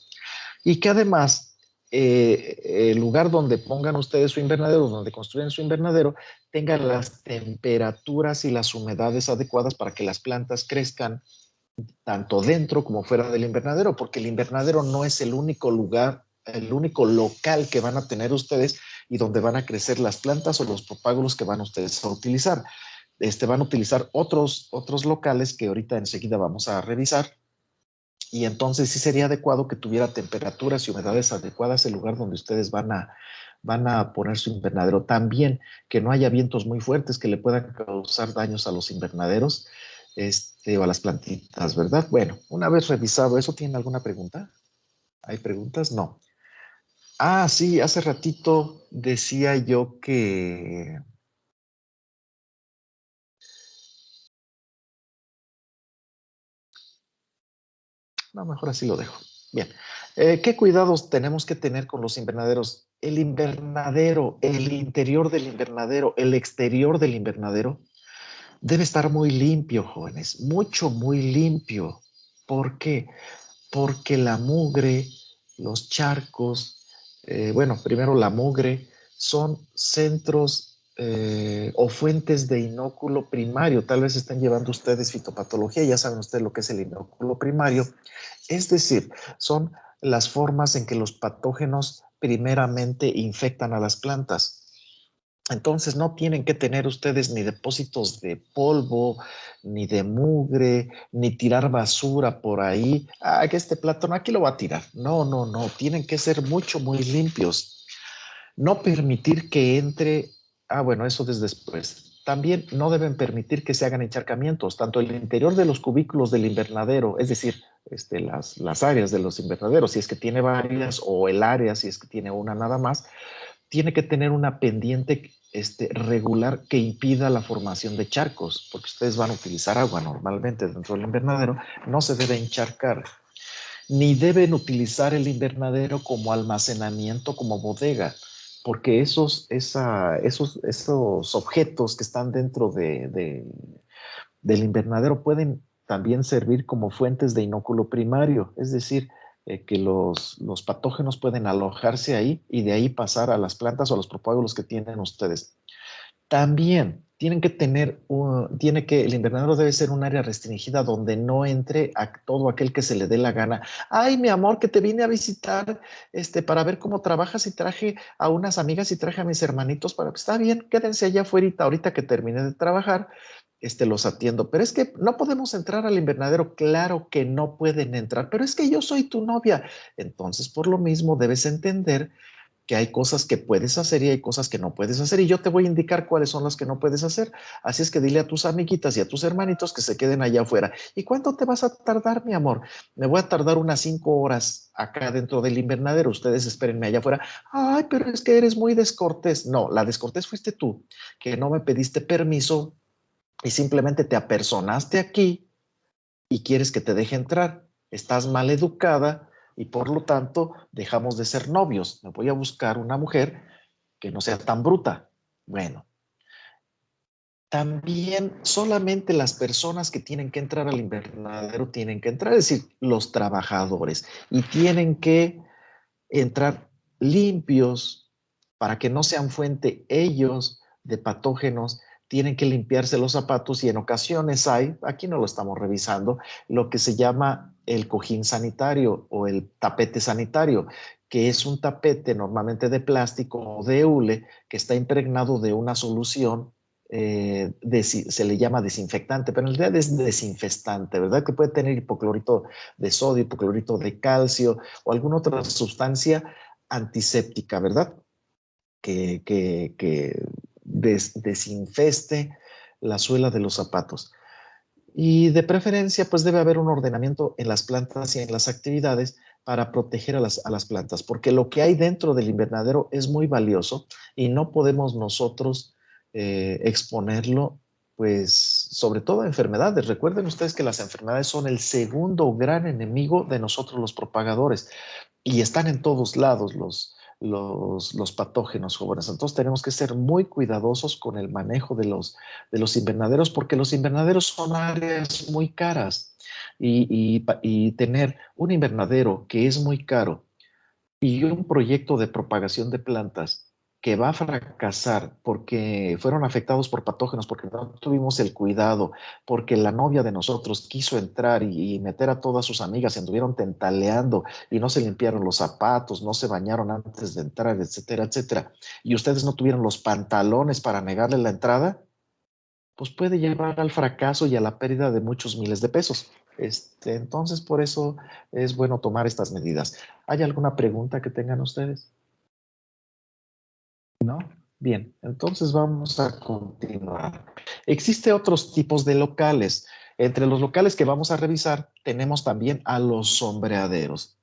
Y que además, el lugar donde pongan ustedes su invernadero, donde construyen su invernadero, tenga las temperaturas y las humedades adecuadas para que las plantas crezcan tanto dentro como fuera del invernadero, porque el invernadero no es el único lugar, el único local que van a tener ustedes y donde van a crecer las plantas o los propágulos que van ustedes a utilizar. Van a utilizar otros locales que ahorita enseguida vamos a revisar, Y entonces sí sería adecuado que tuviera temperaturas y humedades adecuadas el lugar donde ustedes van a poner su invernadero. También que no haya vientos muy fuertes que le puedan causar daños a los invernaderos o a las plantitas, ¿verdad? Bueno, una vez revisado eso, ¿tienen alguna pregunta? ¿Hay preguntas? No. Ah, sí, hace ratito decía yo que... No, mejor así lo dejo. Bien. ¿Qué cuidados tenemos que tener con los invernaderos? El invernadero, el interior del invernadero, el exterior del invernadero debe estar muy limpio, jóvenes. Muy limpio. ¿Por qué? Porque la mugre, los charcos, bueno, primero la mugre, son centros o fuentes de inóculo primario. Tal vez estén llevando ustedes fitopatología, ya saben ustedes lo que es el inóculo primario. Es decir, son las formas en que los patógenos primeramente infectan a las plantas. Entonces no tienen que tener ustedes ni depósitos de polvo, ni de mugre, ni tirar basura por ahí. Ah, que este plato no, aquí lo va a tirar. No, no, no. Tienen que ser muy limpios. No permitir que entre, bueno, eso desde después. También no deben permitir que se hagan encharcamientos, tanto el interior de los cubículos del invernadero, es decir, las áreas de los invernaderos, si es que tiene varias, o el área, si es que tiene una nada más, tiene que tener una pendiente regular que impida la formación de charcos, porque ustedes van a utilizar agua normalmente dentro del invernadero, no se debe encharcar, ni deben utilizar el invernadero como almacenamiento, como bodega, porque esos objetos que están dentro del invernadero pueden también servir como fuentes de inóculo primario, es decir, que los patógenos pueden alojarse ahí y de ahí pasar a las plantas o a los propágulos que tienen ustedes. También el invernadero debe ser un área restringida donde no entre a todo aquel que se le dé la gana. Ay, mi amor, que te vine a visitar para ver cómo trabajas y traje a unas amigas y traje a mis hermanitos para que está bien, quédense allá afuera, ahorita que termine de trabajar, los atiendo. Pero es que no podemos entrar al invernadero. Claro que no pueden entrar, pero es que yo soy tu novia. Entonces, por lo mismo, debes entender que hay cosas que puedes hacer y hay cosas que no puedes hacer, y yo te voy a indicar cuáles son las que no puedes hacer. Así es que dile a tus amiguitas y a tus hermanitos que se queden allá afuera. ¿Y cuánto te vas a tardar, mi amor? Me voy a tardar unas 5 horas acá dentro del invernadero. Ustedes espérenme allá afuera. Ay, pero es que eres muy descortés. No, la descortés fuiste tú, que no me pediste permiso y simplemente te apersonaste aquí y quieres que te deje entrar. Estás mal educada y por lo tanto dejamos de ser novios. Me voy a buscar una mujer que no sea tan bruta. Bueno, también solamente las personas que tienen que entrar al invernadero tienen que entrar, es decir, los trabajadores, y tienen que entrar limpios para que no sean fuente ellos de patógenos. Tienen que limpiarse los zapatos y en ocasiones hay, aquí no lo estamos revisando, lo que se llama el cojín sanitario o el tapete sanitario, que es un tapete normalmente de plástico o de hule que está impregnado de una solución, se le llama desinfectante, pero en realidad es desinfestante, ¿verdad? Que puede tener hipoclorito de sodio, hipoclorito de calcio o alguna otra sustancia antiséptica, ¿verdad? Que desinfeste la suela de los zapatos. Y de preferencia, pues debe haber un ordenamiento en las plantas y en las actividades para proteger a las plantas, porque lo que hay dentro del invernadero es muy valioso y no podemos nosotros exponerlo, pues, sobre todo a enfermedades. Recuerden ustedes que las enfermedades son el segundo gran enemigo de nosotros los propagadores y están en todos lados los patógenos, jóvenes. Entonces tenemos que ser muy cuidadosos con el manejo de los invernaderos, porque los invernaderos son áreas muy caras y tener un invernadero que es muy caro y un proyecto de propagación de plantas que va a fracasar porque fueron afectados por patógenos, porque no tuvimos el cuidado, porque la novia de nosotros quiso entrar y meter a todas sus amigas y anduvieron tentaleando y no se limpiaron los zapatos, no se bañaron antes de entrar, etcétera, etcétera, y ustedes no tuvieron los pantalones para negarle la entrada, pues puede llevar al fracaso y a la pérdida de muchos miles de pesos. Entonces, por eso es bueno tomar estas medidas. ¿Hay alguna pregunta que tengan ustedes? ¿No? Bien, entonces vamos a continuar. Existen otros tipos de locales. Entre los locales que vamos a revisar, tenemos también a los sombreaderos.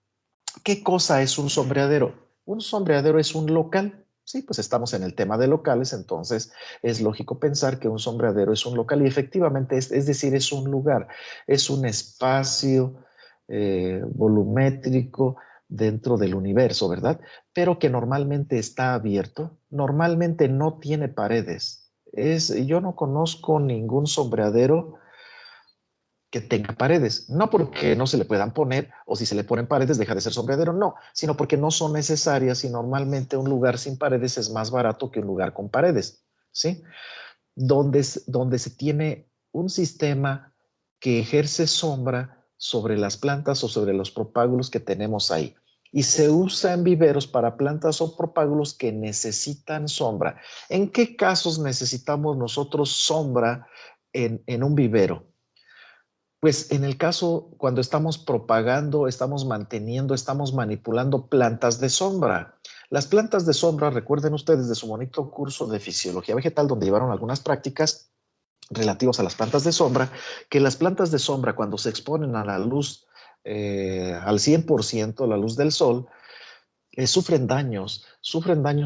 ¿Qué cosa es un sombreadero? Un sombreadero es un local. Sí, pues estamos en el tema de locales, entonces es lógico pensar que un sombreadero es un local y efectivamente es decir, es un lugar, es un espacio volumétrico dentro del universo, ¿verdad? Pero que normalmente está abierto, normalmente no tiene paredes. Yo no conozco ningún sombreadero que tenga paredes, no porque no se le puedan poner o si se le ponen paredes deja de ser sombreadero, no, sino porque no son necesarias y normalmente un lugar sin paredes es más barato que un lugar con paredes, ¿sí? Donde se tiene un sistema que ejerce sombra sobre las plantas o sobre los propágulos que tenemos ahí. Y se usa en viveros para plantas o propágulos que necesitan sombra. ¿En qué casos necesitamos nosotros sombra en un vivero? Pues en el caso cuando estamos propagando, estamos manteniendo, estamos manipulando plantas de sombra. Las plantas de sombra, recuerden ustedes de su bonito curso de fisiología vegetal, donde llevaron algunas prácticas relativas a las plantas de sombra, que las plantas de sombra cuando se exponen a la luz al 100%, la luz del sol, sufren daños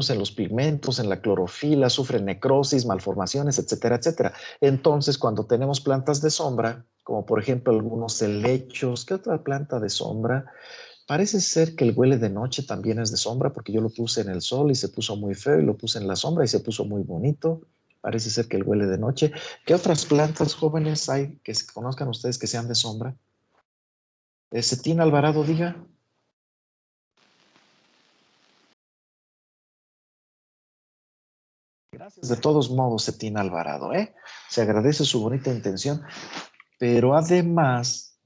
en los pigmentos, en la clorofila, sufren necrosis, malformaciones, etcétera, etcétera. Entonces, cuando tenemos plantas de sombra, como por ejemplo algunos helechos, ¿qué otra planta de sombra? Parece ser que el huele de noche también es de sombra, porque yo lo puse en el sol y se puso muy feo, y lo puse en la sombra y se puso muy bonito. Parece ser que el huele de noche. ¿Qué otras plantas jóvenes hay que se conozcan ustedes que sean de sombra? Cetina Alvarado, diga. Gracias de todos modos, Cetina Alvarado, ¿eh? Se agradece su bonita intención, pero además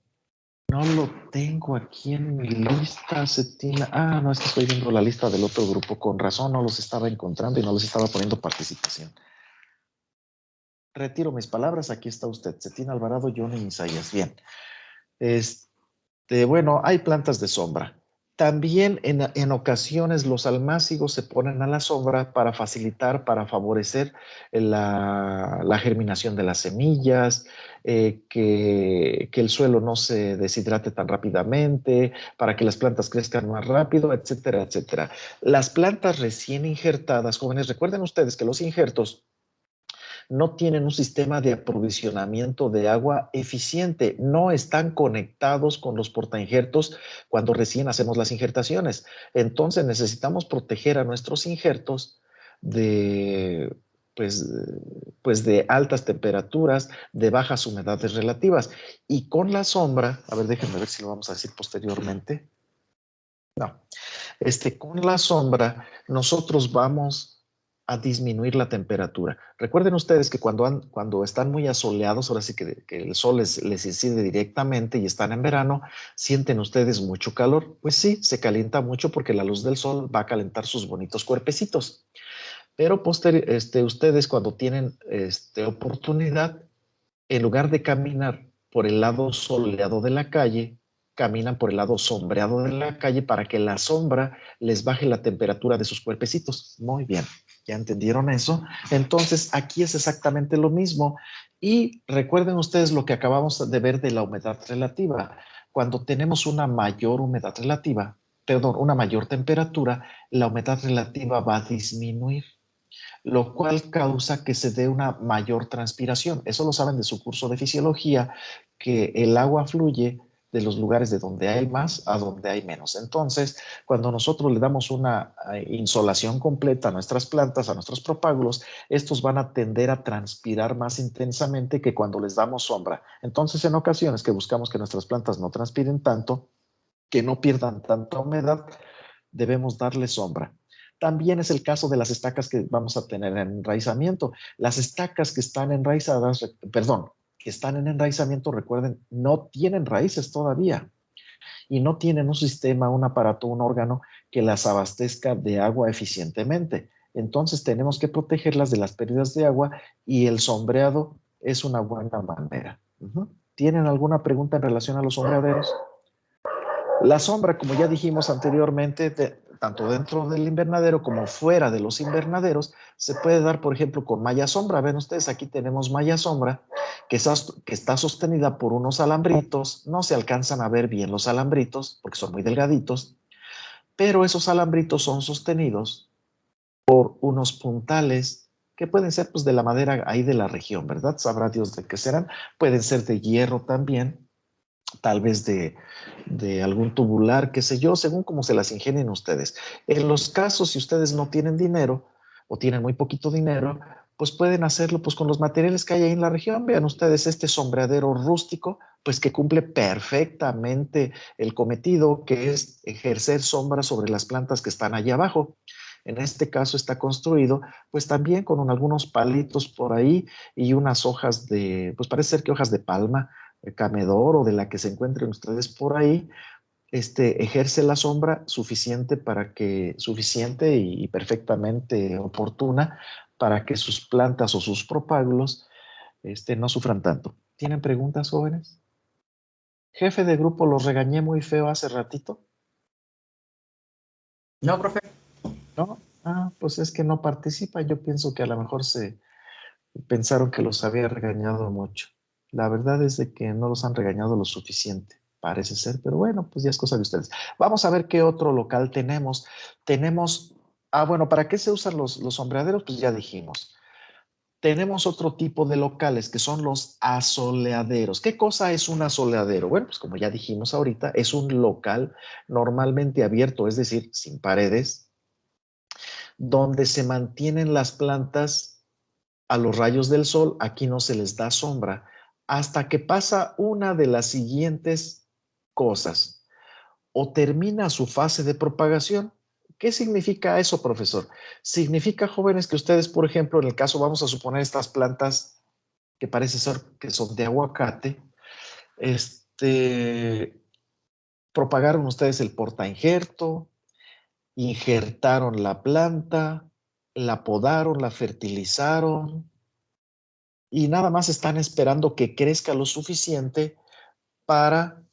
no lo tengo aquí en mi lista, Cetina. Ah, no, es que estoy viendo la lista del otro grupo. Con razón, no los estaba encontrando y no les estaba poniendo participación. Retiro mis palabras, aquí está usted, Cetina Alvarado, Johnny Misayas. Bien. Bueno, hay plantas de sombra. También en ocasiones los almácigos se ponen a la sombra para facilitar, para favorecer la germinación de las semillas, que el suelo no se deshidrate tan rápidamente, para que las plantas crezcan más rápido, etcétera, etcétera. Las plantas recién injertadas, jóvenes, recuerden ustedes que los injertos no tienen un sistema de aprovisionamiento de agua eficiente, no están conectados con los portainjertos cuando recién hacemos las injertaciones. Entonces necesitamos proteger a nuestros injertos de, pues, pues de altas temperaturas, de bajas humedades relativas. Y con la sombra, a ver, déjenme ver si lo vamos a decir posteriormente. No, con la sombra nosotros vamos a disminuir la temperatura. Recuerden ustedes que cuando están muy asoleados, ahora sí que el sol les incide directamente y están en verano, sienten ustedes mucho calor. Pues sí, se calienta mucho porque la luz del sol va a calentar sus bonitos cuerpecitos. Pero ustedes cuando tienen oportunidad, en lugar de caminar por el lado soleado de la calle, caminan por el lado sombreado de la calle para que la sombra les baje la temperatura de sus cuerpecitos. Muy bien, ¿ya entendieron eso? Entonces, aquí es exactamente lo mismo. Y recuerden ustedes lo que acabamos de ver de la humedad relativa. Cuando tenemos una mayor humedad relativa, perdón, una mayor temperatura, la humedad relativa va a disminuir, lo cual causa que se dé una mayor transpiración. Eso lo saben de su curso de fisiología, que el agua fluye de los lugares de donde hay más a donde hay menos. Entonces, cuando nosotros le damos una insolación completa a nuestras plantas, a nuestros propágulos, estos van a tender a transpirar más intensamente que cuando les damos sombra. Entonces, en ocasiones que buscamos que nuestras plantas no transpiren tanto, que no pierdan tanta humedad, debemos darle sombra. También es el caso de las estacas que vamos a tener en enraizamiento. Las estacas que están enraizadas, perdón, que están en enraizamiento, recuerden, no tienen raíces todavía y no tienen un sistema, un aparato, un órgano que las abastezca de agua eficientemente. Entonces tenemos que protegerlas de las pérdidas de agua y el sombreado es una buena manera. ¿Tienen alguna pregunta en relación a los sombreaderos? La sombra, como ya dijimos anteriormente, tanto dentro del invernadero como fuera de los invernaderos, se puede dar, por ejemplo, con malla sombra. Ven ustedes, aquí tenemos malla sombra que está sostenida por unos alambritos. No se alcanzan a ver bien los alambritos porque son muy delgaditos, pero esos alambritos son sostenidos por unos puntales que pueden ser pues de la madera ahí de la región, ¿verdad? Sabrá Dios de qué serán. Pueden ser de hierro también, tal vez de algún tubular, qué sé yo, según como se las ingenien ustedes. En los casos, si ustedes no tienen dinero o tienen muy poquito dinero, pues pueden hacerlo pues con los materiales que hay ahí en la región. Vean ustedes este sombreadero rústico, pues que cumple perfectamente el cometido, que es ejercer sombra sobre las plantas que están allá abajo. En este caso está construido pues también con algunos palitos por ahí y unas hojas pues parece ser que hojas de palma, camedor o de la que se encuentren ustedes por ahí, ejerce la sombra suficiente y perfectamente oportuna para que sus plantas o sus propágulos no sufran tanto. ¿Tienen preguntas, jóvenes? Jefe de grupo, los regañé muy feo hace ratito. No, profe. ¿No? Ah, pues es que no participa. Yo pienso que a lo mejor pensaron que los había regañado mucho. La verdad es de que no los han regañado lo suficiente, parece ser, pero bueno, pues ya es cosa de ustedes. Vamos a ver qué otro local tenemos. Bueno, ¿para qué se usan los sombreaderos? Pues ya dijimos. Tenemos otro tipo de locales que son los asoleaderos. ¿Qué cosa es un asoleadero? Bueno, pues como ya dijimos ahorita, es un local normalmente abierto, es decir, sin paredes, donde se mantienen las plantas a los rayos del sol. Aquí no se les da sombra hasta que pasa una de las siguientes cosas. O termina su fase de propagación. ¿Qué significa eso, profesor? Significa, jóvenes, que ustedes, por ejemplo, en el caso, vamos a suponer estas plantas que parece ser que son de aguacate, propagaron ustedes el portainjerto, injertaron la planta, la podaron, la fertilizaron, y nada más están esperando que crezca lo suficiente para,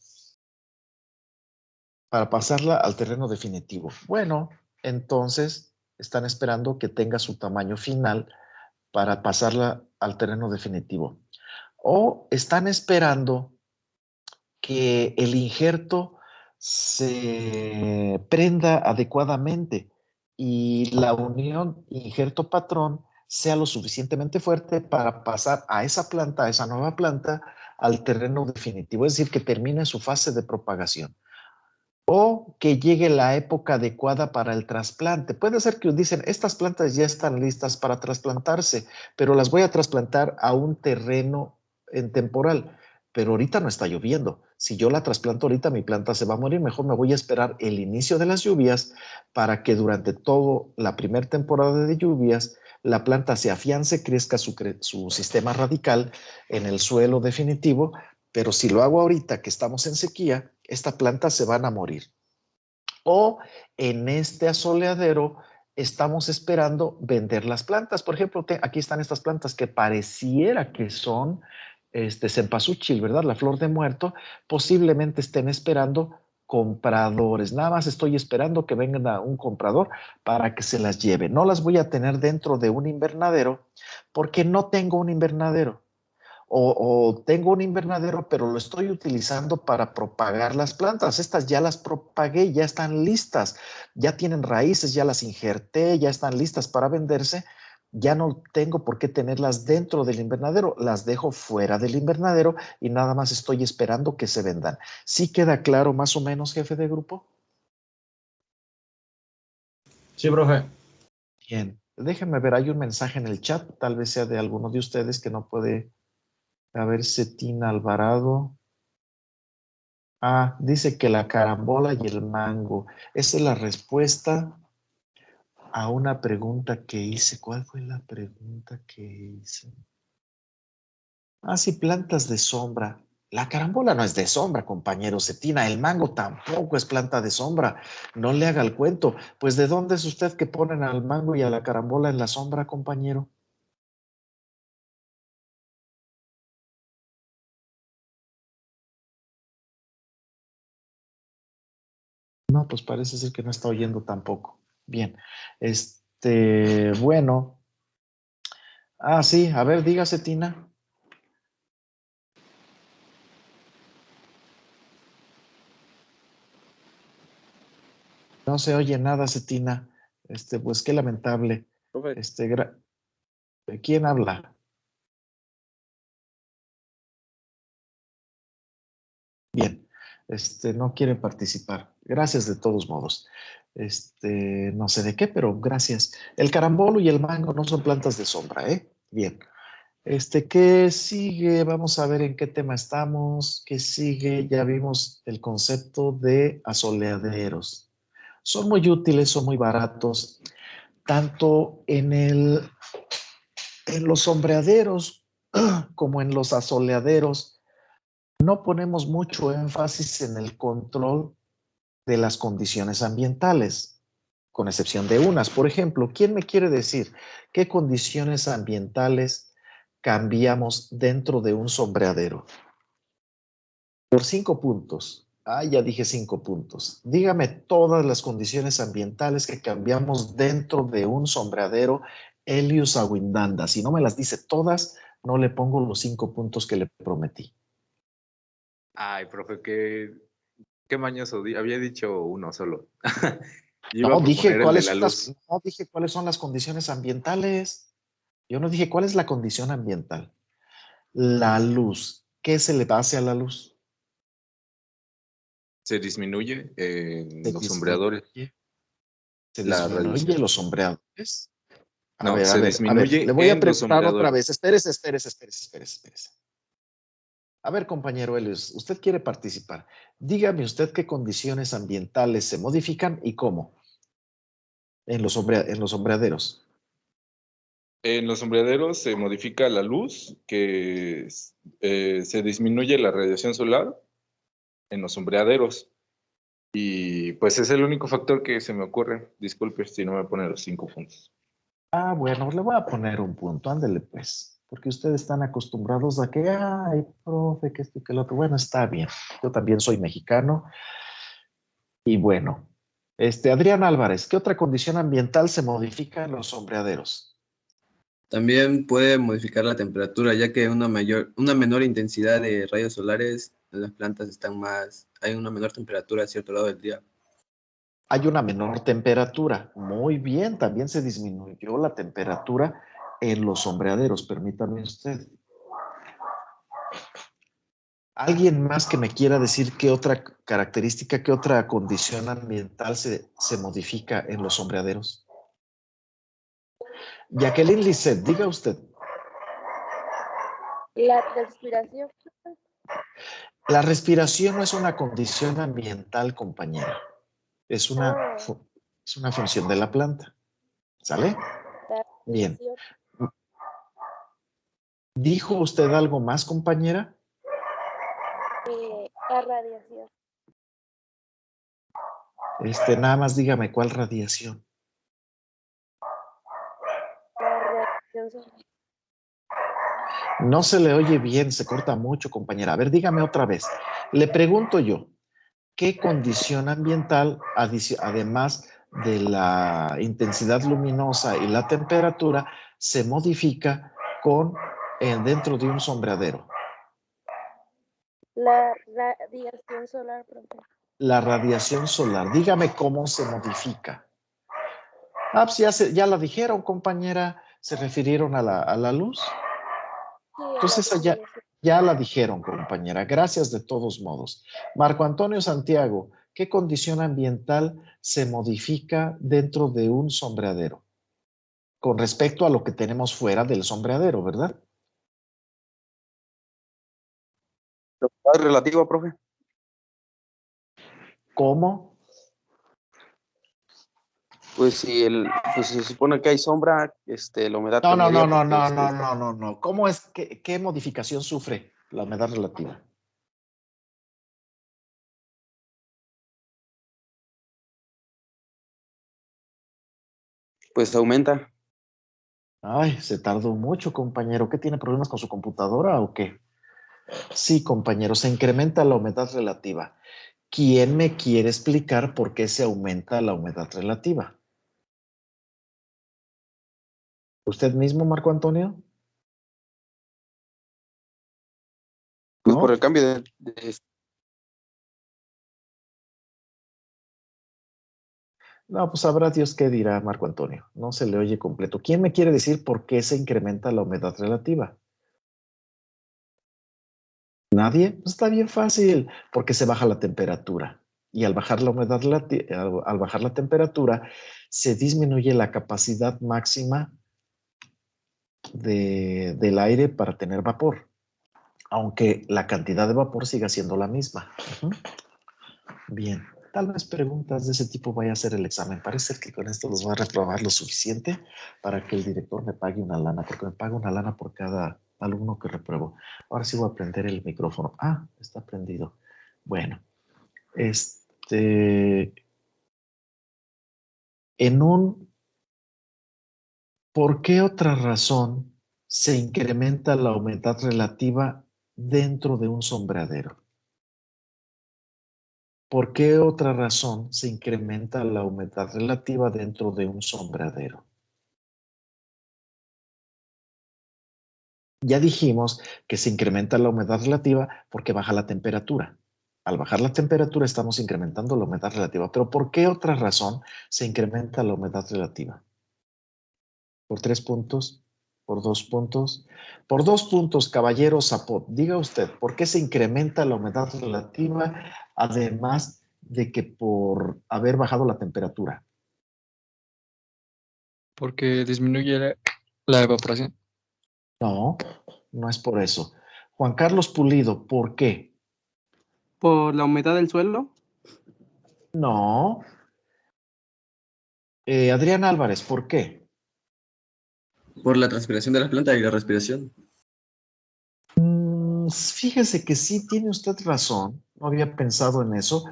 para pasarla al terreno definitivo. Bueno, entonces están esperando que tenga su tamaño final para pasarla al terreno definitivo. O están esperando que el injerto se prenda adecuadamente y la unión injerto-patrón sea lo suficientemente fuerte para pasar a esa planta, a esa nueva planta, al terreno definitivo, es decir, que termine su fase de propagación. O que llegue la época adecuada para el trasplante. Puede ser que dicen, estas plantas ya están listas para trasplantarse, pero las voy a trasplantar a un terreno en temporal. Pero ahorita no está lloviendo. Si yo la trasplanto ahorita, mi planta se va a morir. Mejor me voy a esperar el inicio de las lluvias para que durante toda la primera temporada de lluvias la planta se afiance, crezca su sistema radical en el suelo definitivo. Pero si lo hago ahorita que estamos en sequía, estas plantas se van a morir. O en este asoleadero estamos esperando vender las plantas. Por ejemplo, aquí están estas plantas que pareciera que son cempasúchil, ¿verdad? La flor de muerto. Posiblemente estén esperando compradores. Nada más estoy esperando que venga un comprador para que se las lleve. No las voy a tener dentro de un invernadero porque no tengo un invernadero. O tengo un invernadero, pero lo estoy utilizando para propagar las plantas. Estas ya las propagué, ya están listas, ya tienen raíces, ya las injerté, ya están listas para venderse. Ya no tengo por qué tenerlas dentro del invernadero, las dejo fuera del invernadero y nada más estoy esperando que se vendan. ¿Sí queda claro más o menos, jefe de grupo? Sí, profe. Bien, déjenme ver, hay un mensaje en el chat, tal vez sea de alguno de ustedes que no puede. A ver, Cetina Alvarado. Ah, dice que la carambola y el mango. Esa es la respuesta a una pregunta que hice. ¿Cuál fue la pregunta que hice? Ah, sí, plantas de sombra. La carambola no es de sombra, compañero Cetina. El mango tampoco es planta de sombra. No le haga el cuento. Pues, ¿de dónde es usted que ponen al mango y a la carambola en la sombra, compañero? No, pues parece ser que no está oyendo tampoco. Bien. Bueno. Ah, sí, a ver, dígase, Tina. No se oye nada, Cetina. Pues qué lamentable. Profe, ¿Quién habla? Bien, no quiere participar. Gracias de todos modos. No sé de qué, pero gracias. El carambolo y el mango no son plantas de sombra, ¿eh? Bien. ¿Qué sigue? Vamos a ver en qué tema estamos. ¿Qué sigue? Ya vimos el concepto de asoleaderos. Son muy útiles, son muy baratos, tanto en los sombreaderos como en los asoleaderos. No ponemos mucho énfasis en el control de las condiciones ambientales, con excepción de unas. Por ejemplo, ¿quién me quiere decir qué condiciones ambientales cambiamos dentro de un sombreadero? Por 5 puntos. Ah, ya dije 5 puntos. Dígame todas las condiciones ambientales que cambiamos dentro de un sombreadero Helios Awindanda. Si no me las dice todas, no le pongo los 5 puntos que le prometí. Ay, profe, qué mañoso. Había dicho uno solo. Yo iba No, a proponer el de la no dije cuáles son las condiciones ambientales. Yo no dije cuál es la condición ambiental. La luz. ¿Qué se le hace a la luz? Se disminuye Se en los sombreadores. disminuye. Se La disminuye radiación. los sombreadores. A No, ver, a se ver, a ver. Le disminuye voy a en los preguntar otra sombreadores. vez. Espérese. A ver, compañero Helios, usted quiere participar. Dígame usted qué condiciones ambientales se modifican y cómo en los sombreaderos. En los sombreaderos se modifica la luz, que se disminuye la radiación solar en los sombreaderos. Y pues es el único factor que se me ocurre. Disculpe si no me pone los 5 puntos. Ah, bueno, le voy a poner un punto, ándele pues, porque ustedes están acostumbrados a que, ay, profe, que esto y que lo otro. Bueno, está bien, yo también soy mexicano y bueno, Adrián Álvarez, ¿qué otra condición ambiental se modifica en los sombreaderos? También puede modificar la temperatura, ya que una menor intensidad de rayos solares, las plantas hay una menor temperatura a cierto lado del día. Hay una menor temperatura. Muy bien, también se disminuyó la temperatura en los sombreaderos, permítame usted. ¿Alguien más que me quiera decir qué otra característica, qué otra condición ambiental se modifica en los sombreaderos? Jacqueline Lisset, diga usted. La respiración. La respiración no es una condición ambiental, compañera. Es una, es una función de la planta. ¿Sale? La Bien. radiación. ¿Dijo usted algo más, compañera? La radiación. Nada más dígame cuál radiación. La radiación solar. No se le oye bien, se corta mucho, compañera. A ver, dígame otra vez. Le pregunto yo, ¿qué condición ambiental, además de la intensidad luminosa y la temperatura, se modifica dentro de un sombreadero? La radiación solar, profe. La radiación solar. Dígame cómo se modifica. Ah, pues ya la dijeron, compañera. ¿Se refirieron a la luz? Sí, a la Entonces disminución. ya la dijeron, compañera. Gracias de todos modos. Marco Antonio Santiago, ¿qué condición ambiental se modifica dentro de un sombreadero? Con respecto a lo que tenemos fuera del sombreadero, ¿verdad? la humedad relativa, profe. ¿Cómo? Pues pues se supone que hay sombra, la humedad No, no, cambiaría no, no, porque no, no, no, no, no. ¿Cómo es qué modificación sufre la humedad relativa? pues aumenta. Ay, se tardó mucho, compañero. ¿Qué tiene problemas con su computadora o qué? Sí, compañero, se incrementa la humedad relativa. ¿Quién me quiere explicar por qué se aumenta la humedad relativa? ¿Usted mismo, Marco Antonio? Pues ¿No? por el cambio No, pues sabrá Dios qué dirá Marco Antonio. No se le oye completo. ¿Quién me quiere decir por qué se incrementa la humedad relativa? ¿Nadie? Pues está bien fácil, porque se baja la temperatura. Y al bajar la humedad al bajar la temperatura, se disminuye la capacidad máxima del aire para tener vapor, aunque la cantidad de vapor siga siendo la misma. Bien, tal vez preguntas de ese tipo vaya a ser el examen. Parece que con esto los va a reprobar lo suficiente para que el director me pague una lana, porque me paga una lana por cada alumno que repruebo. Ahora sí voy a prender el micrófono. Ah, está prendido. Bueno, ¿por qué otra razón se incrementa la humedad relativa dentro de un sombreadero? ¿Por qué otra razón se incrementa la humedad relativa dentro de un sombreadero? Ya dijimos que se incrementa la humedad relativa porque baja la temperatura. Al bajar la temperatura estamos incrementando la humedad relativa. Pero ¿por qué otra razón se incrementa la humedad relativa? ¿Por 3 puntos? ¿Por 2 puntos? Por 2 puntos, caballero Zapot. Diga usted, ¿por qué se incrementa la humedad relativa además de que por haber bajado la temperatura? Porque disminuye la evaporación. No, no es por eso. Juan Carlos Pulido, ¿por qué? ¿Por la humedad del suelo? No. Adrián Álvarez, ¿por qué? Por la transpiración de la planta y la respiración. Fíjese que sí tiene usted razón. No había pensado en eso,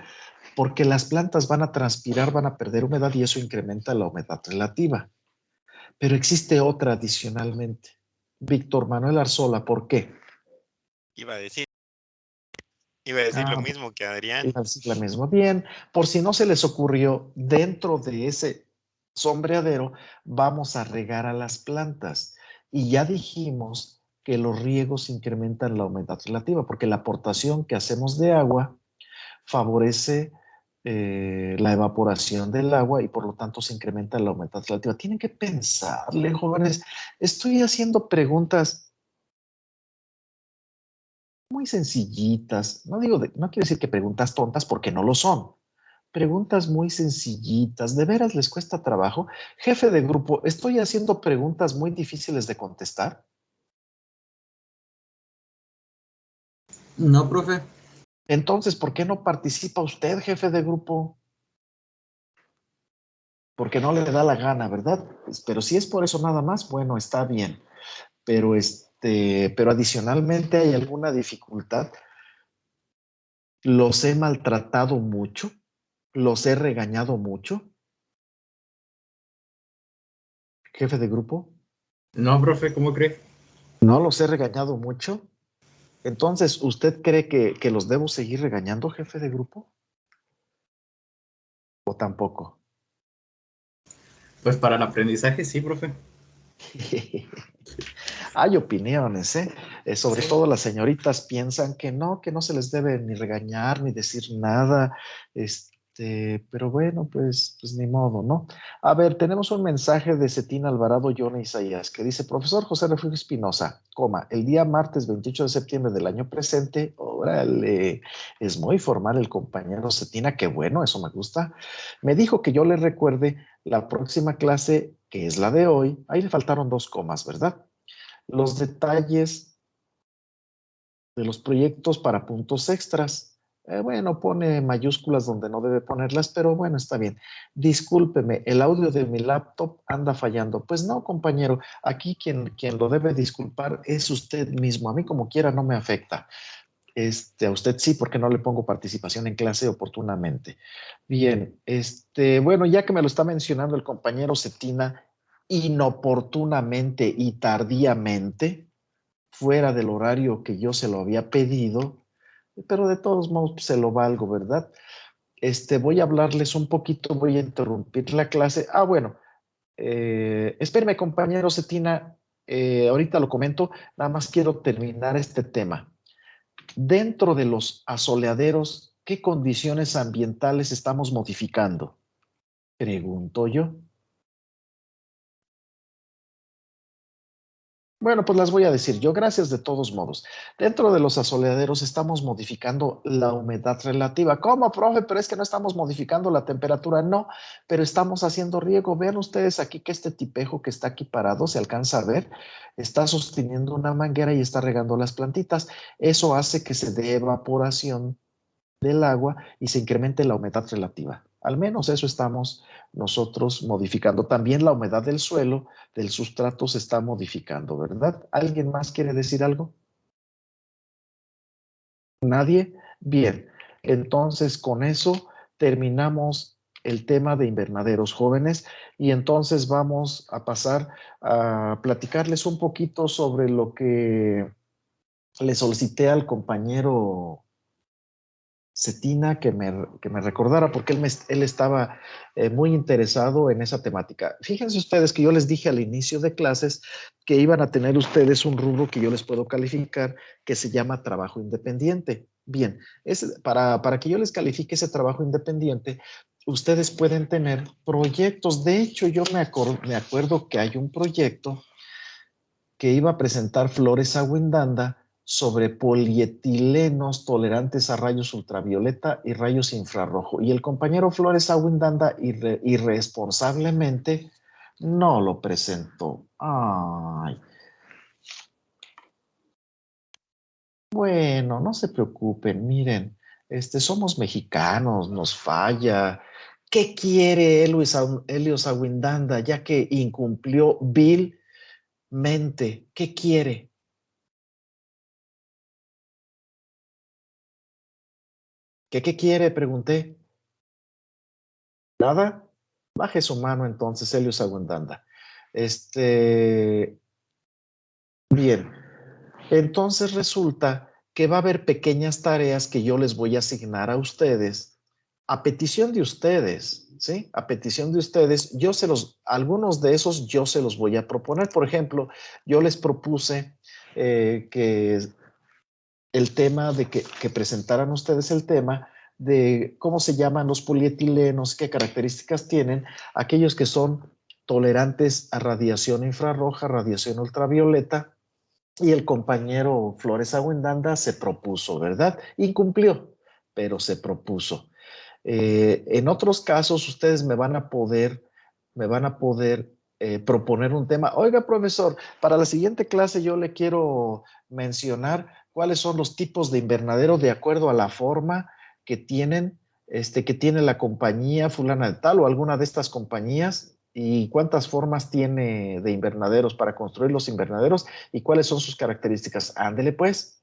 porque las plantas van a transpirar, van a perder humedad y eso incrementa la humedad relativa. Pero existe otra adicionalmente. Víctor Manuel Arzola, ¿por qué? Iba a decir lo mismo que Adrián. Iba a decir lo mismo. Bien, por si no se les ocurrió, dentro de ese sombreadero vamos a regar a las plantas. Y ya dijimos que los riegos incrementan la humedad relativa, porque la aportación que hacemos de agua favorece la evaporación del agua y por lo tanto se incrementa la humedad relativa. Tienen que pensarle, jóvenes. Estoy haciendo preguntas muy sencillitas. No quiero decir que preguntas tontas porque no lo son. Preguntas muy sencillitas. ¿De veras les cuesta trabajo? Jefe de grupo, ¿estoy haciendo preguntas muy difíciles de contestar? No, profe. Entonces, ¿por qué no participa usted, jefe de grupo? Porque no le da la gana, ¿verdad? Pero si es por eso nada más, bueno, está bien. Pero adicionalmente hay alguna dificultad. Los he maltratado mucho, los he regañado mucho. Jefe de grupo. No, profe, ¿cómo cree? No los he regañado mucho. Entonces, ¿usted cree que los debo seguir regañando, jefe de grupo? ¿O tampoco? Pues para el aprendizaje sí, profe. Hay opiniones, ¿eh? Sobre todo las señoritas piensan que no se les debe ni regañar ni decir nada. Pero bueno, pues ni modo, ¿no? A ver, tenemos un mensaje de Cetina Alvarado, Yona Isaías, que dice: profesor José Refugio Espinosa, el día martes 28 de septiembre del año presente, órale, es muy formal el compañero Cetina, qué bueno, eso me gusta. Me dijo que yo le recuerde la próxima clase, que es la de hoy. Ahí le faltaron 2 comas, ¿verdad? Los detalles de los proyectos para puntos extras. Bueno, pone mayúsculas donde no debe ponerlas, pero bueno, está bien. Discúlpeme, el audio de mi laptop anda fallando. Pues no, compañero, aquí quien lo debe disculpar es usted mismo. A mí como quiera no me afecta. A usted sí, porque no le pongo participación en clase oportunamente. Bien, bueno, ya que me lo está mencionando el compañero Cetina, inoportunamente y tardíamente, fuera del horario que yo se lo había pedido, pero de todos modos pues, se lo valgo, ¿verdad? Voy a hablarles un poquito, voy a interrumpir la clase. Ah, bueno, espérame, compañero Cetina, ahorita lo comento, nada más quiero terminar este tema. Dentro de los asoleaderos, ¿qué condiciones ambientales estamos modificando? Pregunto yo. Bueno, pues las voy a decir yo, gracias de todos modos. Dentro de los asoleaderos estamos modificando la humedad relativa. ¿Cómo, profe? Pero es que no estamos modificando la temperatura. No, pero estamos haciendo riego. Vean ustedes aquí que este tipejo que está aquí parado, se alcanza a ver, está sosteniendo una manguera y está regando las plantitas. Eso hace que se dé evaporación del agua y se incremente la humedad relativa. Al menos eso estamos nosotros modificando. También la humedad del suelo, del sustrato se está modificando, ¿verdad? ¿Alguien más quiere decir algo? ¿Nadie? Bien, entonces con eso terminamos el tema de invernaderos jóvenes y entonces vamos a pasar a platicarles un poquito sobre lo que le solicité al compañero Cetina que me recordara porque él estaba muy interesado en esa temática. Fíjense ustedes que yo les dije al inicio de clases que iban a tener ustedes un rubro que yo les puedo calificar que se llama trabajo independiente. Bien, para que yo les califique ese trabajo independiente, ustedes pueden tener proyectos. De hecho, yo me acuerdo que hay un proyecto que iba a presentar Flores Awindanda sobre polietilenos tolerantes a rayos ultravioleta y rayos infrarrojo. Y el compañero Flores Awindanda irresponsablemente no lo presentó. Ay. Bueno, no se preocupen, miren, somos mexicanos, nos falla. ¿Qué quiere Helios Awindanda ya que incumplió vilmente? ¿Qué quiere? ¿Qué quiere? Pregunté. ¿Nada? Baje su mano entonces, Helios Agundanda. Bien. Entonces resulta que va a haber pequeñas tareas que yo les voy a asignar a ustedes, a petición de ustedes, ¿sí? A petición de ustedes, algunos de esos yo se los voy a proponer. Por ejemplo, yo les propuse que el tema de que presentaran ustedes el tema de cómo se llaman los polietilenos, qué características tienen, aquellos que son tolerantes a radiación infrarroja, radiación ultravioleta, y el compañero Flores Awindanda se propuso, ¿verdad? Incumplió, pero se propuso. En otros casos, ustedes me van a poder proponer un tema. Oiga, profesor, para la siguiente clase yo le quiero mencionar cuáles son los tipos de invernadero de acuerdo a la forma que tienen, que tiene la compañía fulana de tal o alguna de estas compañías y cuántas formas tiene de invernaderos para construir los invernaderos y cuáles son sus características. Ándele pues.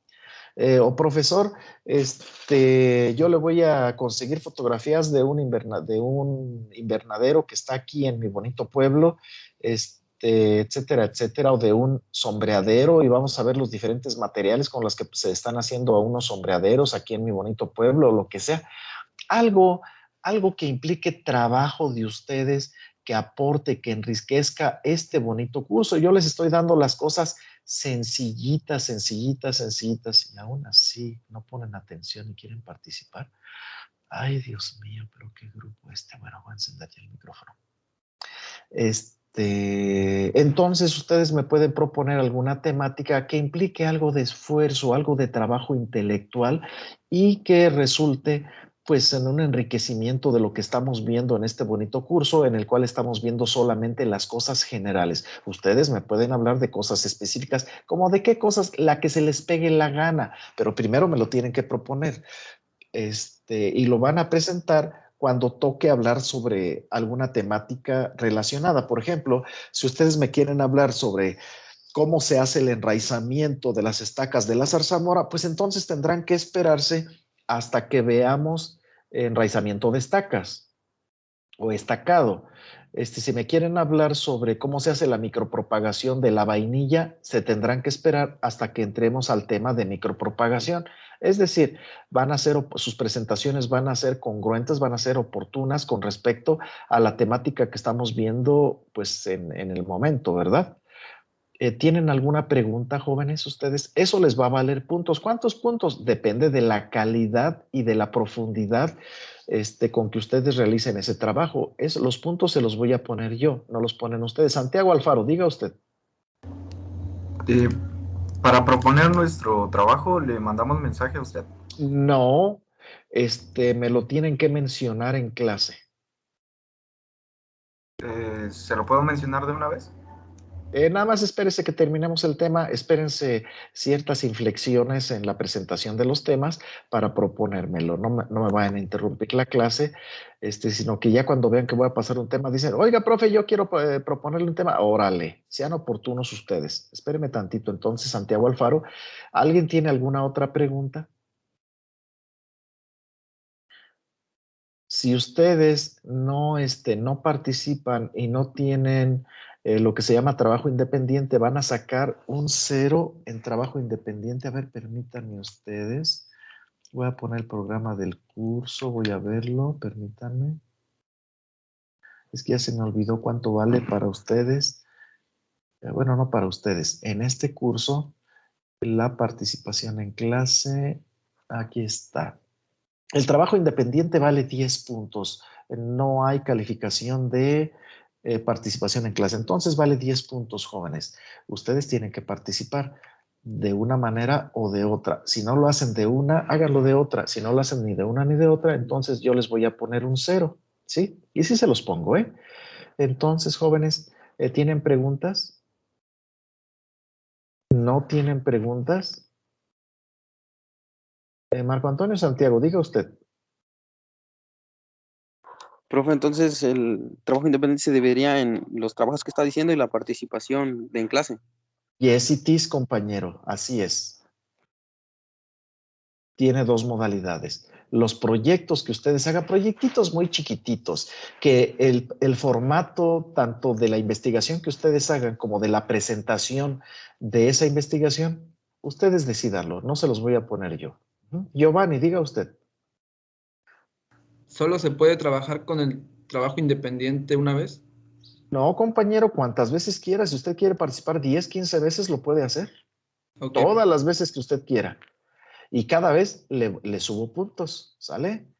O profesor, yo le voy a conseguir fotografías de un invernadero que está aquí en mi bonito pueblo, etcétera, etcétera, o de un sombreadero y vamos a ver los diferentes materiales con los que se están haciendo unos sombreaderos aquí en mi bonito pueblo, o lo que sea. Algo, algo que implique trabajo de ustedes, que aporte, que enriquezca este bonito curso. Yo les estoy dando las cosas sencillitas, sencillitas, sencillitas, y aún así no ponen atención y quieren participar. Ay, Dios mío, pero qué grupo Bueno, voy a encender ya el micrófono. Entonces ustedes me pueden proponer alguna temática que implique algo de esfuerzo, algo de trabajo intelectual y que resulte pues en un enriquecimiento de lo que estamos viendo en este bonito curso en el cual estamos viendo solamente las cosas generales. Ustedes me pueden hablar de cosas específicas, como de qué cosas, la que se les pegue la gana, pero primero me lo tienen que proponer. Y lo van a presentar cuando toque hablar sobre alguna temática relacionada. Por ejemplo, si ustedes me quieren hablar sobre cómo se hace el enraizamiento de las estacas de la zarzamora, pues entonces tendrán que esperarse hasta que veamos enraizamiento de estacas o estacado. Si me quieren hablar sobre cómo se hace la micropropagación de la vainilla, se tendrán que esperar hasta que entremos al tema de micropropagación. Es decir, sus presentaciones van a ser congruentes, van a ser oportunas con respecto a la temática que estamos viendo pues, en el momento, ¿verdad? ¿Tienen alguna pregunta, jóvenes, ustedes? Eso les va a valer puntos. ¿Cuántos puntos? Depende de la calidad y de la profundidad con que ustedes realicen ese trabajo. Los puntos se los voy a poner yo, no los ponen ustedes. Santiago Alfaro, diga usted. Para proponer nuestro trabajo, ¿le mandamos mensaje a usted? No, me lo tienen que mencionar en clase. ¿Se lo puedo mencionar de una vez? Nada más espérese que terminemos el tema, espérense ciertas inflexiones en la presentación de los temas para proponérmelo. No me vayan a interrumpir la clase, sino que ya cuando vean que voy a pasar un tema, dicen, oiga, profe, yo quiero proponerle un tema. Órale, sean oportunos ustedes. Espérenme tantito. Entonces, Santiago Alfaro, ¿alguien tiene alguna otra pregunta? Si ustedes no participan y no tienen lo que se llama trabajo independiente, van a sacar un 0 en trabajo independiente. A ver, permítanme ustedes. Voy a poner el programa del curso, voy a verlo, permítanme. Es que ya se me olvidó cuánto vale para ustedes. Bueno, no para ustedes. En este curso, la participación en clase, aquí está. El trabajo independiente vale 10 puntos. No hay calificación de participación en clase. Entonces vale 10 puntos, jóvenes. Ustedes tienen que participar de una manera o de otra. Si no lo hacen de una, háganlo de otra. Si no lo hacen ni de una ni de otra, entonces yo les voy a poner un 0. ¿Sí? Y sí se los pongo, ¿eh? Entonces, jóvenes, ¿tienen preguntas? ¿No tienen preguntas? Marco Antonio Santiago, diga usted. Profe, entonces el trabajo independiente se debería en los trabajos que está diciendo y la participación en clase. Yes, it is, compañero. Así es. Tiene dos modalidades. Los proyectos que ustedes hagan, proyectitos muy chiquititos, que el formato tanto de la investigación que ustedes hagan como de la presentación de esa investigación, ustedes decídanlo, no se los voy a poner yo. Giovanni, diga usted. ¿Solo se puede trabajar con el trabajo independiente una vez? No, compañero, cuantas veces quiera. Si usted quiere participar 10, 15 veces, lo puede hacer. Ok. Todas las veces que usted quiera. Y cada vez le subo puntos, ¿sale?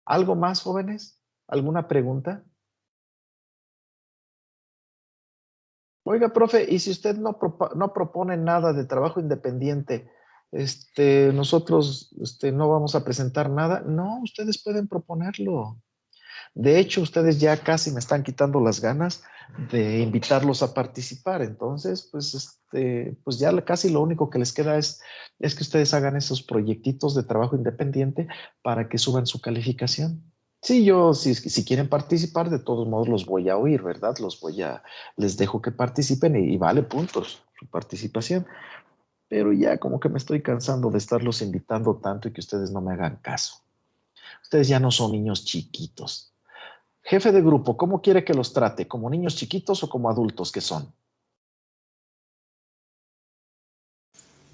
¿Algo más, jóvenes? ¿Alguna pregunta? Oiga, profe, y si usted no propone nada de trabajo independiente, nosotros no vamos a presentar nada. No, ustedes pueden proponerlo. De hecho, ustedes ya casi me están quitando las ganas de invitarlos a participar. Entonces, pues ya casi lo único que les queda es que ustedes hagan esos proyectitos de trabajo independiente para que suban su calificación. Sí, si quieren participar, de todos modos los voy a oír, ¿verdad? Les dejo que participen y vale puntos su participación. Pero ya como que me estoy cansando de estarlos invitando tanto y que ustedes no me hagan caso. Ustedes ya no son niños chiquitos. Jefe de grupo, ¿cómo quiere que los trate? ¿Como niños chiquitos o como adultos que son?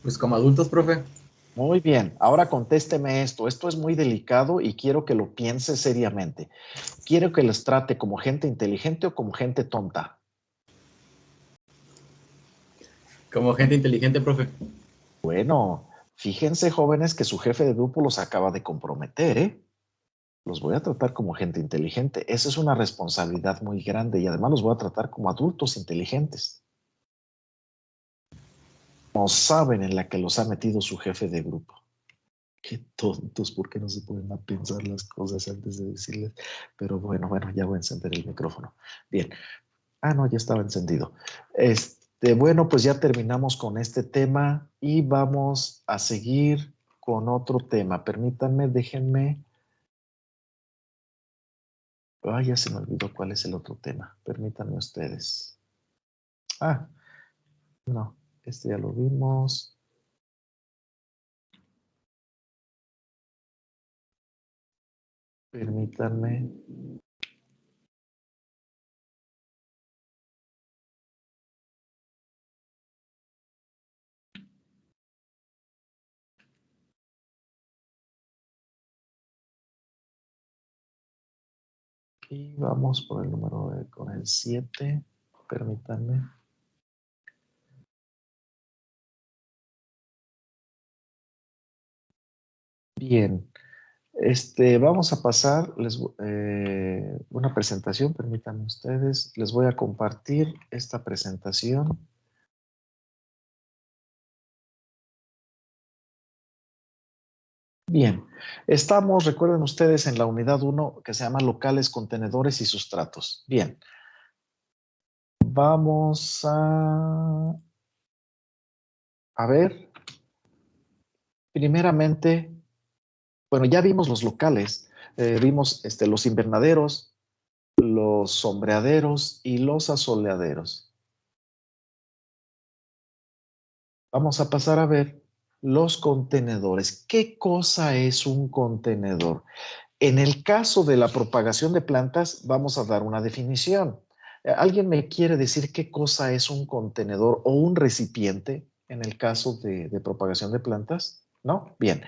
Pues como adultos, profe. Muy bien, ahora contésteme esto. Esto es muy delicado y quiero que lo piense seriamente. ¿Quiero que los trate como gente inteligente o como gente tonta? Como gente inteligente, profe. Bueno, fíjense, jóvenes, que su jefe de grupo los acaba de comprometer, ¿eh? Los voy a tratar como gente inteligente. Esa es una responsabilidad muy grande y además los voy a tratar como adultos inteligentes. No saben en la que los ha metido su jefe de grupo. Qué tontos, ¿por qué no se pueden a pensar las cosas antes de decirles? Pero bueno, ya voy a encender el micrófono. Bien. Ah, no, ya estaba encendido. Bueno, pues ya terminamos con este tema y vamos a seguir con otro tema. Permítanme, déjenme. Ay, ya se me olvidó cuál es el otro tema. Permítanme ustedes. Ah, no, este ya lo vimos. Permítanme. Y vamos por el número con el 7. Permítanme. Bien. Vamos a pasar una presentación. Permítanme ustedes. Les voy a compartir esta presentación. Bien, recuerden ustedes, en la unidad 1 que se llama locales, contenedores y sustratos. Bien, vamos a ver. Primeramente, bueno, ya vimos los locales, vimos los invernaderos, los sombreaderos y los asoleaderos. Vamos a pasar a ver los contenedores. ¿Qué cosa es un contenedor? En el caso de la propagación de plantas, vamos a dar una definición. ¿Alguien me quiere decir qué cosa es un contenedor o un recipiente en el caso de propagación de plantas? ¿No? Bien.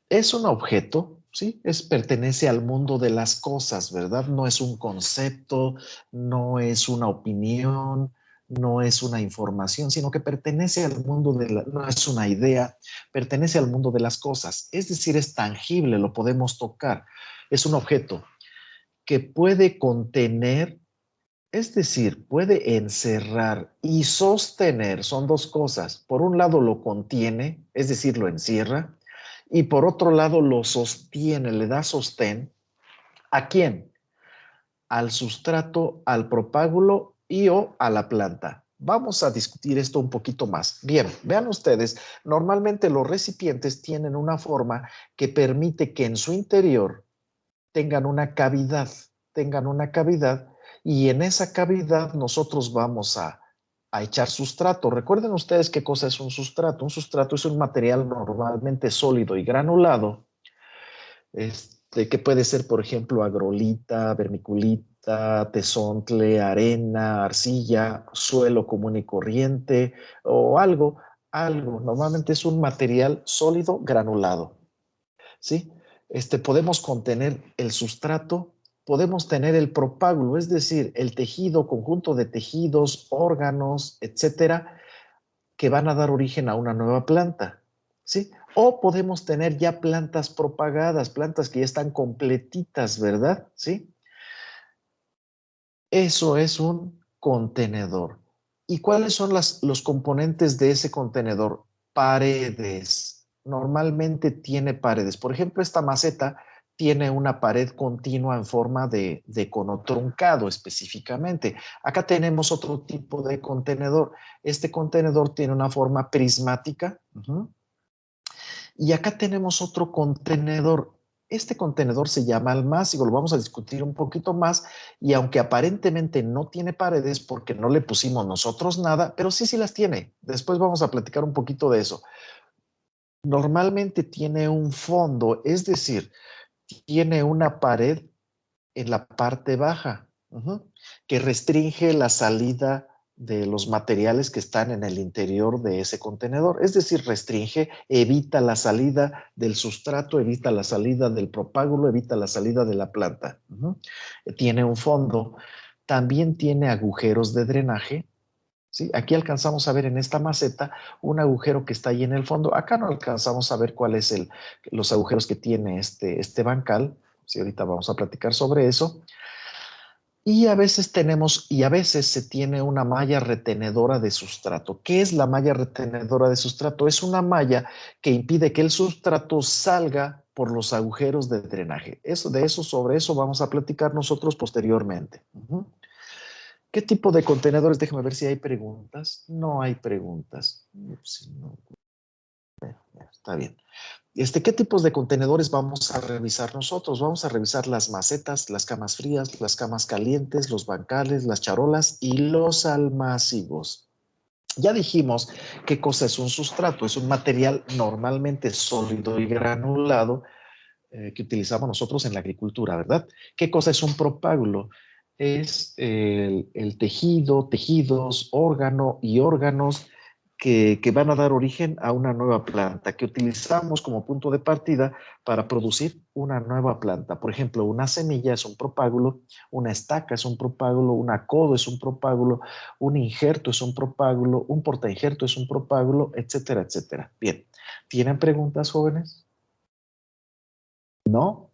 Es un objeto, ¿sí? Pertenece al mundo de las cosas, ¿verdad? No es un concepto, no es una opinión, no es una información, sino que pertenece al mundo no es una idea, pertenece al mundo de las cosas. Es decir, es tangible, lo podemos tocar. Es un objeto que puede contener, es decir, puede encerrar y sostener, son dos cosas. Por un lado lo contiene, es decir, lo encierra, y por otro lado lo sostiene, le da sostén. ¿A quién? Al sustrato, al propágulo y o a la planta. Vamos a discutir esto un poquito más. Bien, vean ustedes, normalmente los recipientes tienen una forma que permite que en su interior tengan una cavidad, y en esa cavidad nosotros vamos a echar sustrato. Recuerden ustedes qué cosa es un sustrato. Un sustrato es un material normalmente sólido y granulado, que puede ser, por ejemplo, agrolita, vermiculita, tesontle, arena, arcilla, suelo común y corriente o algo. Normalmente es un material sólido granulado, ¿sí? Podemos contener el sustrato, podemos tener el propágulo, es decir, el tejido, conjunto de tejidos, órganos, etcétera, que van a dar origen a una nueva planta, ¿sí? O podemos tener ya plantas propagadas, plantas que ya están completitas, ¿verdad? ¿Sí? Eso es un contenedor. ¿Y cuáles son los componentes de ese contenedor? Paredes. Normalmente tiene paredes. Por ejemplo, esta maceta tiene una pared continua en forma de cono truncado específicamente. Acá tenemos otro tipo de contenedor. Este contenedor tiene una forma prismática. Y acá tenemos otro contenedor. Este contenedor se llama almácigo, lo vamos a discutir un poquito más, y aunque aparentemente no tiene paredes porque no le pusimos nosotros nada, pero sí las tiene. Después vamos a platicar un poquito de eso. Normalmente tiene un fondo, es decir, tiene una pared en la parte baja, que restringe la salida de los materiales que están en el interior de ese contenedor. Es decir, evita la salida del sustrato, evita la salida del propágulo, evita la salida de la planta. Tiene un fondo. También tiene agujeros de drenaje. ¿Sí? Aquí alcanzamos a ver en esta maceta un agujero que está ahí en el fondo. Acá no alcanzamos a ver cuál es los agujeros que tiene este bancal. Sí, ahorita vamos a platicar sobre eso. Y a veces se tiene una malla retenedora de sustrato. ¿Qué es la malla retenedora de sustrato? Es una malla que impide que el sustrato salga por los agujeros de drenaje. Sobre eso vamos a platicar nosotros posteriormente. ¿Qué tipo de contenedores? Déjame ver si hay preguntas. No hay preguntas. Está bien. ¿Qué tipos de contenedores vamos a revisar nosotros? Vamos a revisar las macetas, las camas frías, las camas calientes, los bancales, las charolas y los almácigos. Ya dijimos qué cosa es un sustrato. Es un material normalmente sólido y granulado que utilizamos nosotros en la agricultura, ¿verdad? ¿Qué cosa es un propágulo? Es el tejido, tejidos, órgano y órganos que van a dar origen a una nueva planta, que utilizamos como punto de partida para producir una nueva planta. Por ejemplo, una semilla es un propágulo, una estaca es un propágulo, un acodo es un propágulo, un injerto es un propágulo, un portainjerto es un propágulo, etcétera, etcétera. Bien, ¿tienen preguntas, jóvenes? ¿No?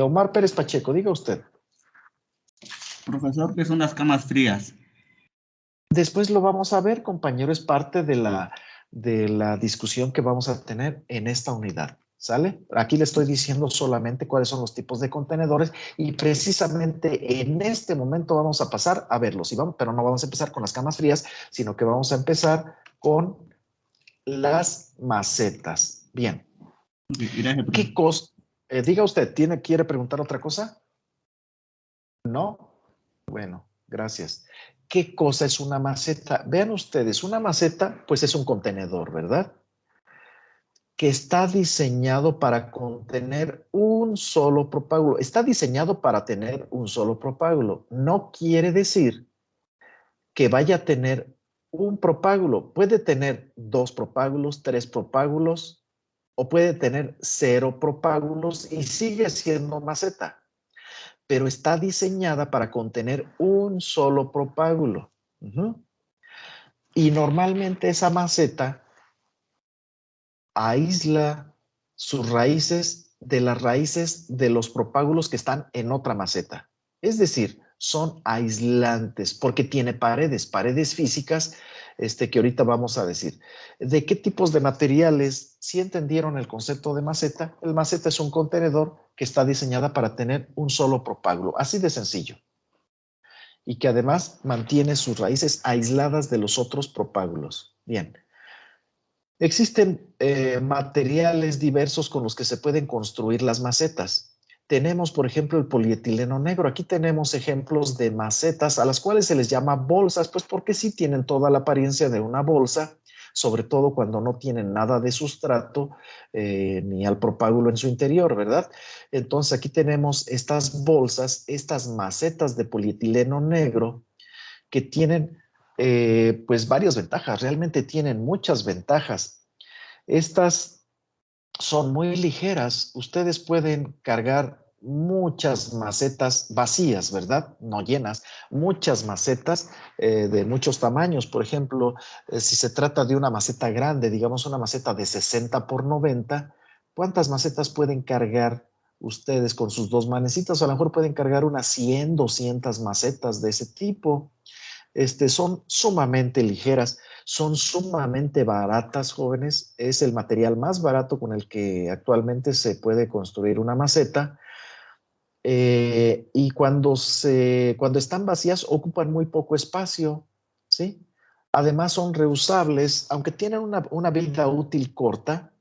Omar Pérez Pacheco, diga usted. Profesor, ¿qué son las camas frías? Después lo vamos a ver, compañero, es parte de la discusión que vamos a tener en esta unidad, ¿sale? Aquí le estoy diciendo solamente cuáles son los tipos de contenedores y precisamente en este momento vamos a pasar a verlos, pero no vamos a empezar con las camas frías, sino que vamos a empezar con las macetas. Bien. Gracias, ¿Qué cosa? Diga usted, ¿quiere preguntar otra cosa? ¿No? Bueno, gracias. ¿Qué cosa es una maceta? Vean ustedes, una maceta pues es un contenedor, ¿verdad? Que está diseñado para contener un solo propágulo. Está diseñado para tener un solo propágulo. No quiere decir que vaya a tener un propágulo. Puede tener 2 propágulos, 3 propágulos, o puede tener 0 propágulos y sigue siendo maceta. Pero está diseñada para contener un solo propágulo. Y normalmente esa maceta aísla sus raíces de las raíces de los propágulos que están en otra maceta. Es decir, son aislantes porque tiene paredes físicas que ahorita vamos a decir. ¿De qué tipos de materiales? Si entendieron el concepto de maceta, el maceta es un contenedor que está diseñada para tener un solo propágulo, así de sencillo. Y que además mantiene sus raíces aisladas de los otros propágulos. Bien. Existen materiales diversos con los que se pueden construir las macetas. Tenemos, por ejemplo, el polietileno negro. Aquí tenemos ejemplos de macetas a las cuales se les llama bolsas, pues porque sí tienen toda la apariencia de una bolsa, sobre todo cuando no tienen nada de sustrato ni al propágulo en su interior, ¿verdad? Entonces aquí tenemos estas bolsas, estas macetas de polietileno negro que tienen pues varias ventajas, realmente tienen muchas ventajas. Estas son muy ligeras, ustedes pueden cargar muchas macetas vacías, ¿verdad? No llenas, muchas macetas de muchos tamaños. Por ejemplo, si se trata de una maceta grande, digamos una maceta de 60 por 90, ¿cuántas macetas pueden cargar ustedes con sus 2 manecitas? A lo mejor pueden cargar unas 100, 200 macetas de ese tipo. Son sumamente ligeras, son sumamente baratas, jóvenes. Es el material más barato con el que actualmente se puede construir una maceta. Y cuando están vacías ocupan muy poco espacio, ¿sí? Además son reusables, aunque tienen una vida útil corta,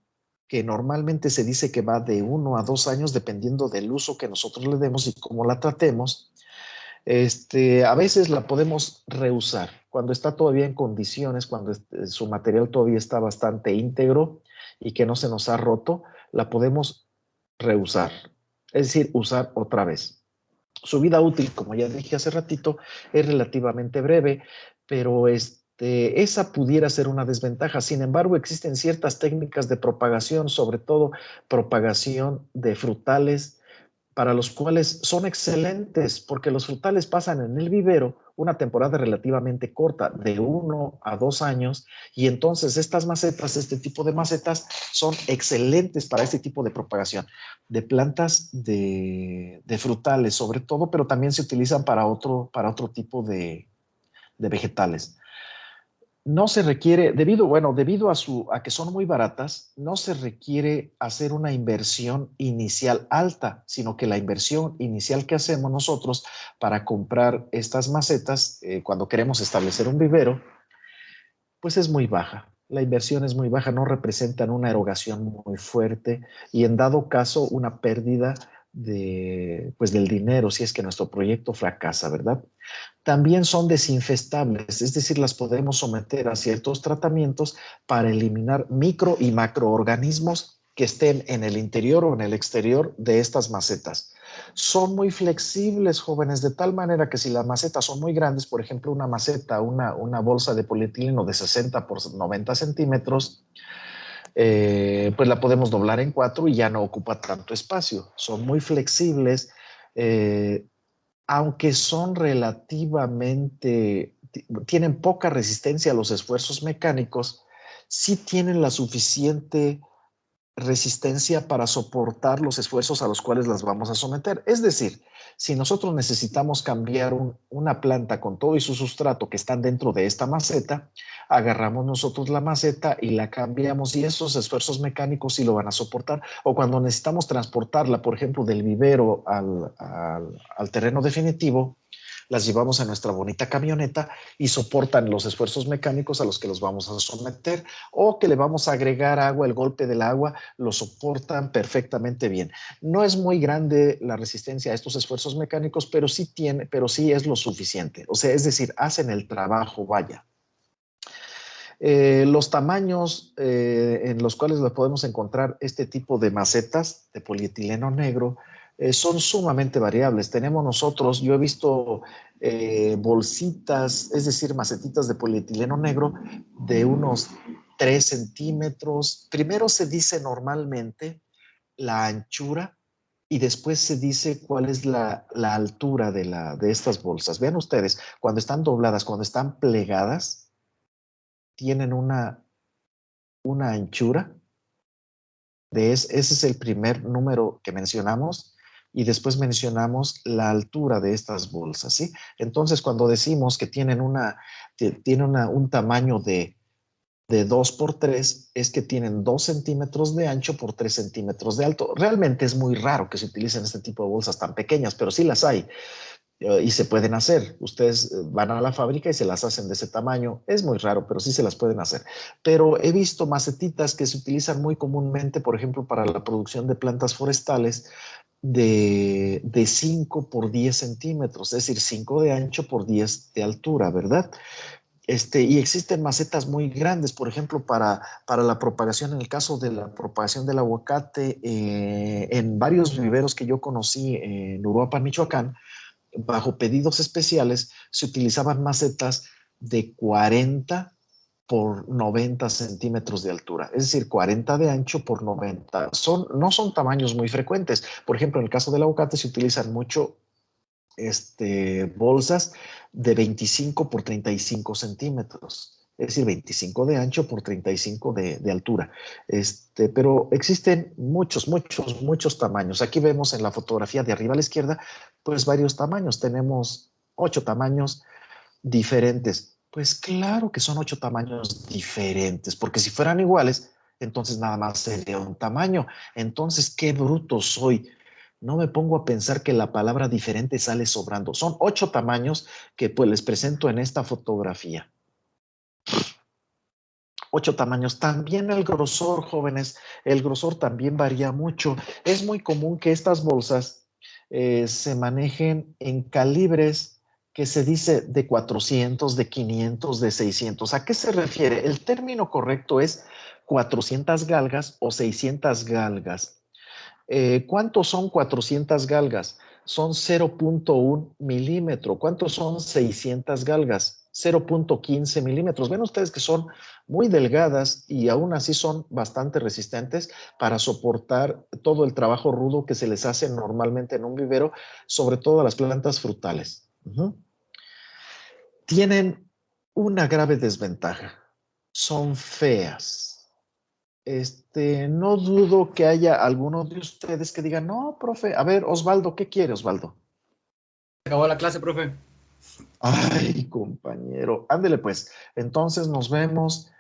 que normalmente se dice que va de 1 a 2 años dependiendo del uso que nosotros le demos y cómo la tratemos. A veces la podemos reusar cuando está todavía en condiciones, cuando su material todavía está bastante íntegro y que no se nos ha roto, la podemos reusar, es decir, usar otra vez. Su vida útil, como ya dije hace ratito, es relativamente breve, pero esa pudiera ser una desventaja. Sin embargo, existen ciertas técnicas de propagación, sobre todo propagación de frutales, para los cuales son excelentes, porque los frutales pasan en el vivero una temporada relativamente corta, de 1 a 2 años, y entonces estas macetas, este tipo de macetas, son excelentes para este tipo de propagación, de plantas de frutales sobre todo, pero también se utilizan para otro tipo de vegetales. No se requiere, debido a que son muy baratas, no se requiere hacer una inversión inicial alta, sino que la inversión inicial que hacemos nosotros para comprar estas macetas, cuando queremos establecer un vivero, pues es muy baja. La inversión es muy baja, no representan una erogación muy fuerte y en dado caso una pérdida del dinero si es que nuestro proyecto fracasa, ¿verdad? También son desinfestables, es decir, las podemos someter a ciertos tratamientos para eliminar micro y macroorganismos que estén en el interior o en el exterior de estas macetas. Son muy flexibles, jóvenes, de tal manera que si las macetas son muy grandes, por ejemplo, una maceta, una bolsa de polietileno de 60 por 90 centímetros, pues la podemos doblar en 4 y ya no ocupa tanto espacio. Son muy flexibles, aunque son relativamente, tienen poca resistencia a los esfuerzos mecánicos, sí tienen la suficiente resistencia para soportar los esfuerzos a los cuales las vamos a someter. Es decir, si nosotros necesitamos cambiar una planta con todo y su sustrato que están dentro de esta maceta, agarramos nosotros la maceta y la cambiamos y esos esfuerzos mecánicos sí lo van a soportar. O cuando necesitamos transportarla, por ejemplo, del vivero al terreno definitivo, las llevamos a nuestra bonita camioneta y soportan los esfuerzos mecánicos a los que los vamos a someter, o que le vamos a agregar agua, el golpe del agua, lo soportan perfectamente bien. No es muy grande la resistencia a estos esfuerzos mecánicos, pero sí es lo suficiente. O sea, es decir, hacen el trabajo, vaya. Los tamaños en los cuales podemos encontrar este tipo de macetas de polietileno negro son sumamente variables. Tenemos nosotros, yo he visto bolsitas, es decir, macetitas de polietileno negro de unos 3 centímetros. Primero se dice normalmente la anchura y después se dice cuál es la altura de estas bolsas. Vean ustedes, cuando están dobladas, cuando están plegadas, tienen una anchura. Ese es el primer número que mencionamos y después mencionamos la altura de estas bolsas, ¿sí? Entonces, cuando decimos que tienen un tamaño de 2 por 3, es que tienen 2 centímetros de ancho por 3 centímetros de alto. Realmente es muy raro que se utilicen este tipo de bolsas tan pequeñas, pero sí las hay. Y se pueden hacer. Ustedes van a la fábrica y se las hacen de ese tamaño. Es muy raro, pero sí se las pueden hacer. Pero he visto macetitas que se utilizan muy comúnmente, por ejemplo, para la producción de plantas forestales, de 5 por 10 centímetros, es decir, 5 de ancho por 10 de altura, ¿verdad? Y existen macetas muy grandes, por ejemplo, para la propagación, en el caso de la propagación del aguacate, en varios viveros que yo conocí en Uruapan, Michoacán, bajo pedidos especiales, se utilizaban macetas de 40 por 90 centímetros de altura, es decir, 40 de ancho por 90. No son tamaños muy frecuentes. Por ejemplo, en el caso del aguacate se utilizan mucho bolsas de 25 por 35 centímetros. Es decir, 25 de ancho por 35 de altura. Pero existen muchos tamaños. Aquí vemos en la fotografía de arriba a la izquierda, pues varios tamaños. Tenemos 8 tamaños diferentes. Pues claro que son 8 tamaños diferentes, porque si fueran iguales, entonces nada más sería un tamaño. Entonces, qué bruto soy. No me pongo a pensar que la palabra diferente sale sobrando. Son 8 tamaños que pues les presento en esta fotografía. 8 tamaños. También el grosor, jóvenes, el grosor también varía mucho. Es muy común que estas bolsas se manejen en calibres que se dice de 400, de 500, de 600. ¿A qué se refiere? El término correcto es 400 galgas o 600 galgas. ¿Cuántos son 400 galgas? Son 0.1 milímetro. ¿Cuántos son 600 galgas? 0.15 milímetros. Ven ustedes que son muy delgadas y aún así son bastante resistentes para soportar todo el trabajo rudo que se les hace normalmente en un vivero, sobre todo a las plantas frutales. Tienen una grave desventaja. Son feas. No dudo que haya alguno de ustedes que digan, no, profe, a ver, Osvaldo, ¿qué quiere, Osvaldo? Acabó la clase, profe. Ay, compañero, ándele pues. Entonces nos vemos